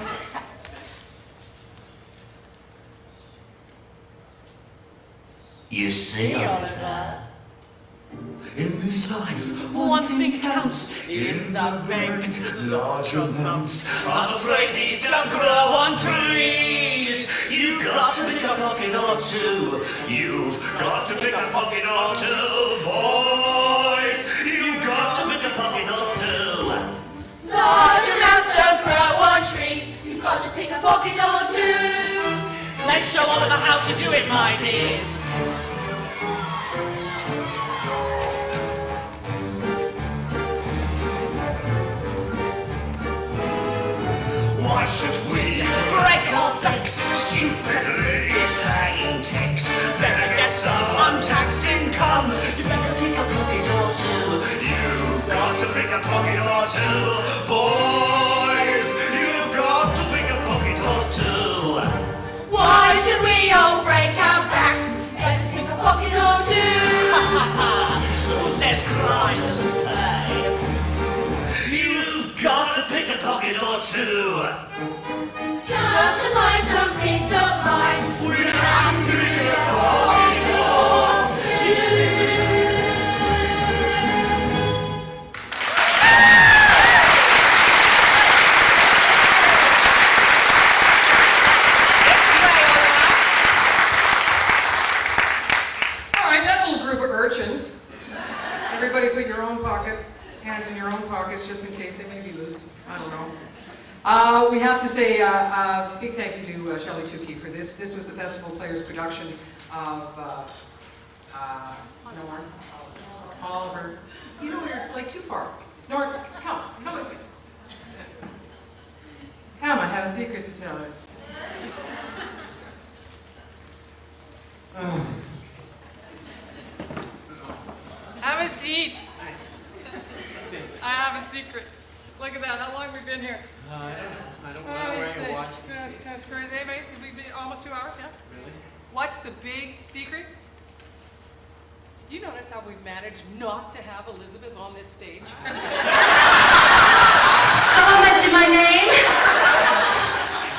You see, Oliver, in this life, one thing counts. In the bank, large amounts. I'm afraid these don't grow on trees. You've got to pick a pocket or two. You've got to pick a pocket or two, boys. You've got to pick a pocket or two. Large amounts don't grow on trees. You've got to pick a pocket or two. Let's show Oliver how to do it, my dears. Why should we break our backs stupidly paying tax? Better get some untaxed income. You better pick a pocket or two. You've got to pick a pocket or two. Boys, you've got to pick a pocket or two. Why should we all break our backs? Better pick a pocket or two. Who says crime doesn't pay? You've got to pick a pocket or two. Just to find some peace of mind, we have to pick a pocket or two. All right, that little group of urchins. Everybody put your own pockets, hands in your own pockets, just in case they may be loose. I don't know. We have to say a big thank you to Shelley Tukey for this. This was the Festival Players production of Norm, Oliver. You know, you're like too far. Norm, come with me. Come, I have a secret to tell you. Have a seat. I have a secret. Look at that. How long have we been here? I don't know. I'm wearing a watch these days. That's great. Anyway, we've been almost 2 hours, yeah? Really? What's the big secret? Did you notice how we've managed not to have Elizabeth on this stage? Someone mentioned my name.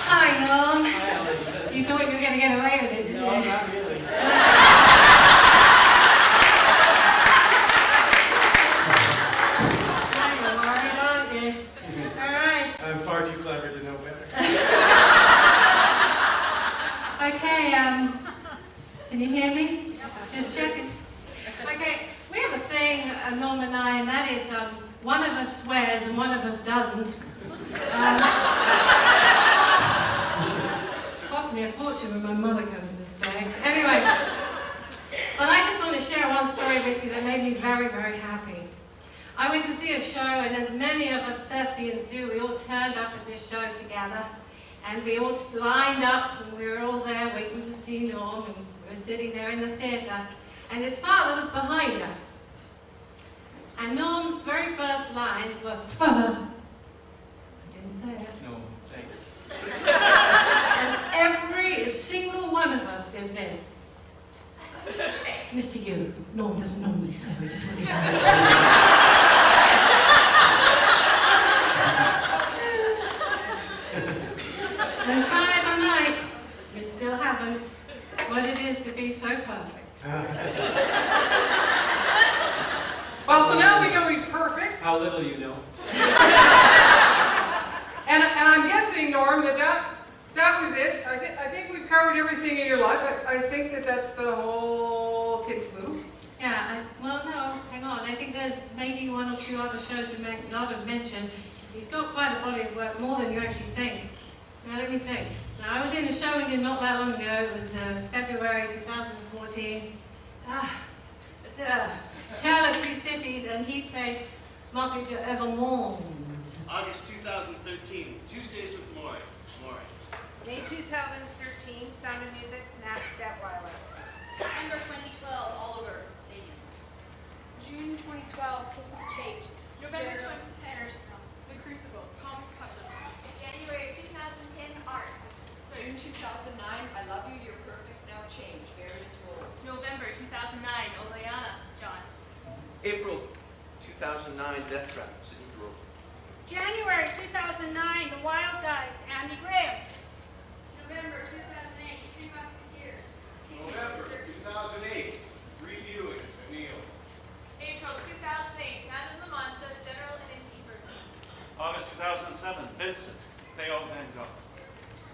Hi, Norm. You thought you were going to get away with it, didn't you? No, not really. I'm far too clever to know better. Okay, can you hear me? Just checking. Okay, we have a thing, Norm and I, and that is one of us swears and one of us doesn't. Cost me a fortune when my mother comes to stay. Anyway, well, I just want to share one story with you that made me very, very happy. I went to see a show, and as many of us thespians do, we all turned up at this show together, and we all lined up, and we were all there waiting to see Norm, and we were sitting there in the theatre, and his father was behind us. And Norm's very first lines were, "Father." I didn't say it. No, thanks. And every single one of us did this. Mr. Yu, Norm doesn't normally swear, which is what he said. And try as I might, Mr. Well, so now we know he's perfect. How little you know. And I'm guessing, Norm, that was it. I think we've covered everything in your life. I think that's the whole kit caboodle. Yeah, well, no, hang on. I think there's maybe one or two other shows we might not have mentioned. He's got quite a body of work, more than you actually think. Now, let me think. Now, I was in a show with him not that long ago. It was February 2014. Tale of Two Cities, and he played Market de Evermond. August 2013, Tuesdays with Maury. May 2013, Sound of Music, Matt Stepweiler. December 2012, Oliver. June 2012, Kiss on the Cage. November 2010, The Crucible, Thomas Cutler. January 2010, Art. June 2009, I Love You, You're Perfect, Now Change, various roles. November 2009, Oleana, John. April 2009, Death Trap, Sydney Grove. January 2009, The Wild Guys, Andy Graham. November 2008, Three Musketeers. November 2008, Reviewing, Neil. April 2008, Man of La Mancha, General and Innkeeper. August 2007, Vincent, Theo Van Gogh.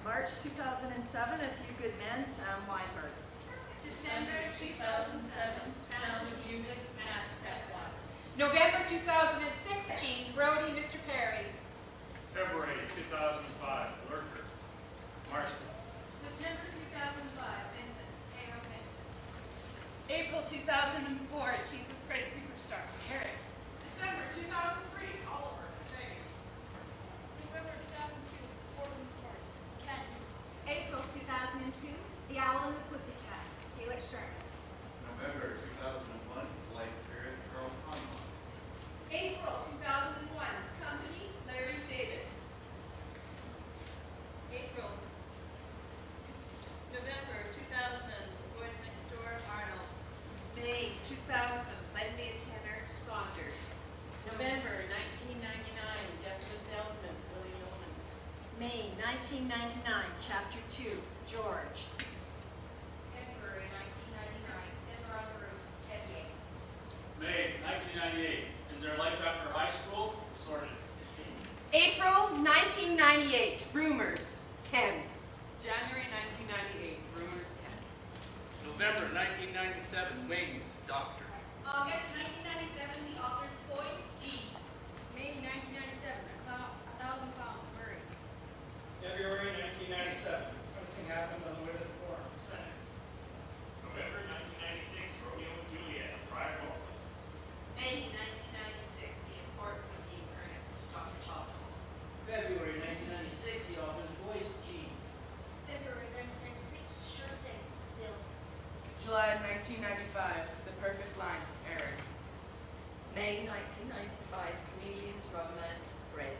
March 2007, A Few Good Men, Sam Weinberg. December 2007, Sound of Music, Matt Stepweiler. November 2016, Brody, Mr. Perry. February 2005, Lurker, Marston. September 2005, Vincent, Teo Vincent. April 2004, Jesus Christ Superstar, Eric. December 2003, Oliver. November 2002, Gordon Forrest, Ken. April 2002, The Owl and the Pussycat, Felix Sherman. November 2001, Light Spirit, Charles Conlon. April 2001, Company, Larry David. April. November 2000, Boys Next Door, Arnold. May 2000, Lend Me a Tenor, Saunders. November 1999, Death of a Salesman, Willie Nolan. May 1999, Chapter 2, George. February 1999, Denver on the Roof, Ted Yang. May 1998, Is There Life After High School? Sorted. April 1998, Rumors, Ken. January 1998, Rumors, Ken. November 1997, Wings, Doctor. August 1997, The Author's Voice, G. May 1997, A Thousand Pounds, Murray. February 1997, Something Happened on the Way to the Forum, Senex. November 1996, Romeo and Juliet, Friar Moses. May 1996, The Importance of Being Earnest, Dr. Chaucer. February 1996, The Author's Voice, G. February 1996, Sure Thing, Bill. July 1995, The Perfect Line, Eric. May 1995, Comedians Romance, Fred.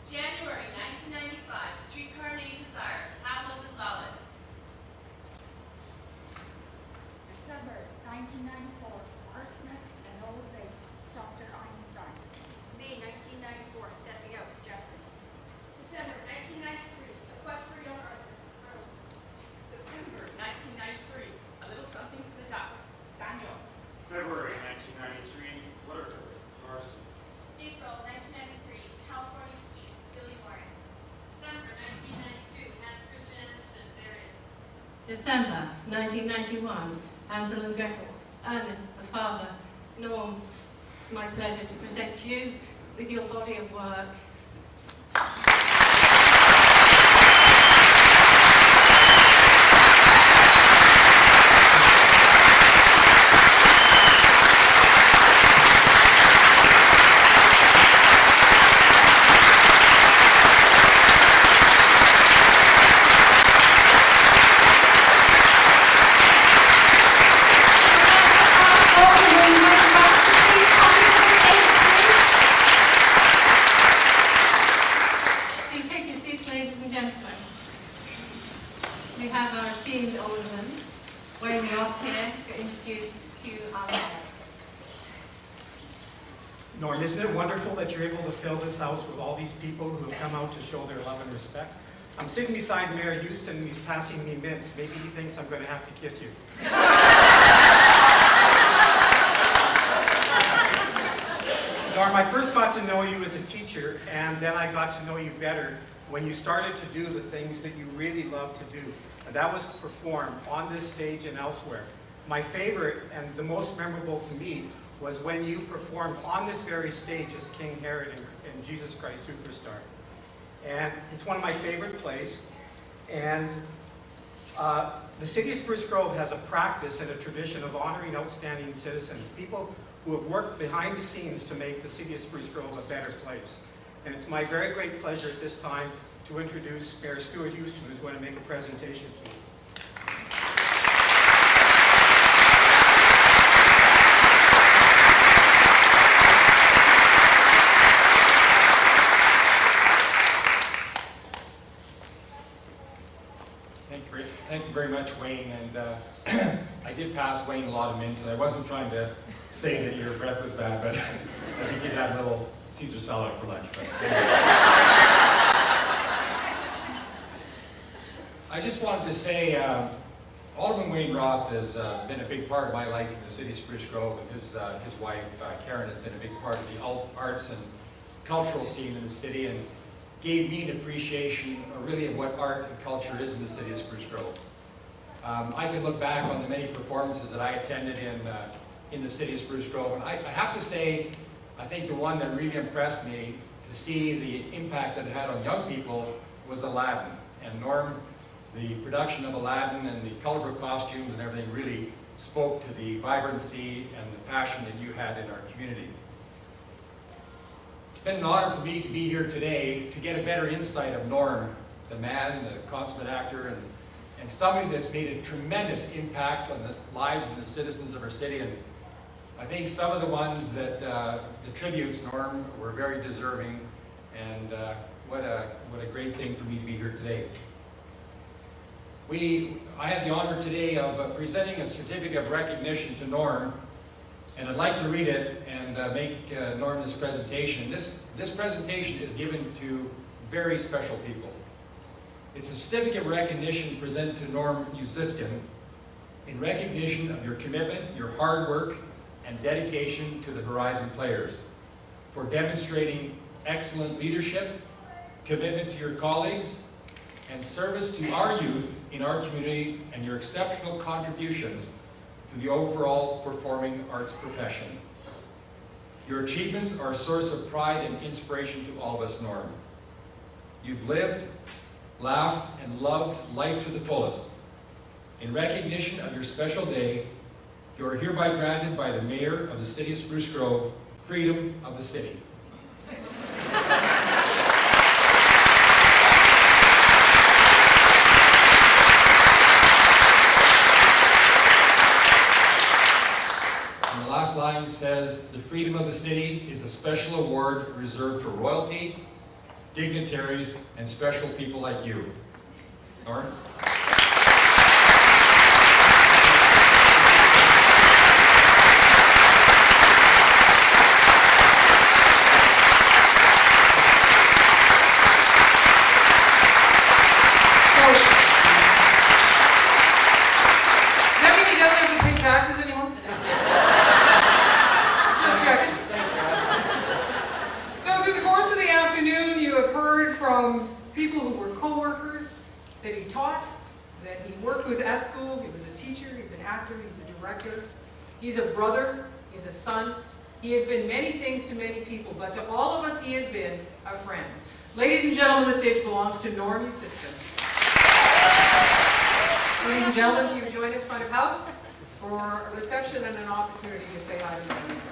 January 1995, Streetcar Named Desire, Pablo Gonzalez. December 1994, Arsenic and Old Lace, Dr. Einstein. May 1994, Stepping Out, Jeffrey. December 1993, A Quest for Young Arthur, Earl. September 1993, A Little Something for the Ducks, Samuel. February 1993, Lurker, Marston. April 1993, California Suite, Billy Warren. December 1992, Hans Christian Andersen, There Is. December 1991, Hansel and Gretel, Ernest the Father, Norm. It's my pleasure to present you with your body of work. Please take your seats, ladies and gentlemen. We have our esteemed alderman Wayne Ross here to introduce to our mayor. Norm, isn't it wonderful that you're able to fill this house with all these people who have come out to show their love and respect? I'm sitting beside Mayor Houston and he's passing me mints. Maybe he thinks I'm going to have to kiss you. Norm, I first got to know you as a teacher, and then I got to know you better when you started to do the things that you really love to do. And that was perform on this stage and elsewhere. My favorite and the most memorable to me was when you performed on this very stage as King Herod in Jesus Christ Superstar. And it's one of my favorite plays. And the city of Spruce Grove has a practice and a tradition of honoring outstanding citizens, people who have worked behind the scenes to make the city of Spruce Grove a better place. And it's my very great pleasure at this time to introduce Mayor Stuart Houston, who's going to make a presentation to you. Thank you very much, Wayne. And I did pass Wayne a lot of mints, and I wasn't trying to say that your breath was bad, but I think you'd have a little Caesar salad for lunch. But I just wanted to say, Alderman Wayne Roth has been a big part of my life in the city of Spruce Grove, and his wife, Karen, has been a big part of the arts and cultural scene in the city, and gave me an appreciation really of what art and culture is in the city of Spruce Grove. I can look back on the many performances that I attended in the city of Spruce Grove, and I have to say, I think the one that really impressed me to see the impact that it had on young people was Aladdin. And Norm, the production of Aladdin and the colorful costumes and everything really spoke to the vibrancy and the passion that you had in our community. It's been an honor for me to be here today to get a better insight of Norm, the man, the consummate actor, and somebody that's made a tremendous impact on the lives and the citizens of our city. And I think some of the ones that, the tributes, Norm, were very deserving, and what a great thing for me to be here today. I had the honor today of presenting a certificate of recognition to Norm, and I'd like to read it and make Norm this presentation. This presentation is given to very special people. It's a certificate of recognition presented to Norm Usiskin in recognition of your commitment, your hard work, and dedication to the Horizon Players, for demonstrating excellent leadership, commitment to your colleagues, and service to our youth in our community, and your exceptional contributions to the overall performing arts profession. Your achievements are a source of pride and inspiration to all of us, Norm. You've lived, laughed, and loved life to the fullest. In recognition of your special day, you are hereby granted by the Mayor of the City of Spruce Grove, Freedom of the City. The last line says, the Freedom of the City is a special award reserved for royalty, dignitaries, and special people like you. Norm? Taxes anymore? Just checking. So through the course of the afternoon, you have heard from people who were co-workers, that he taught, that he worked with at school. He was a teacher, he's an actor, he's a director, he's a brother, he's a son. He has been many things to many people, but to all of us he has been a friend. Ladies and gentlemen, the stage belongs to Norm Usiskin. Ladies and gentlemen, if you would join us front of house for a reception and an opportunity to say hi to Norm Usiskin.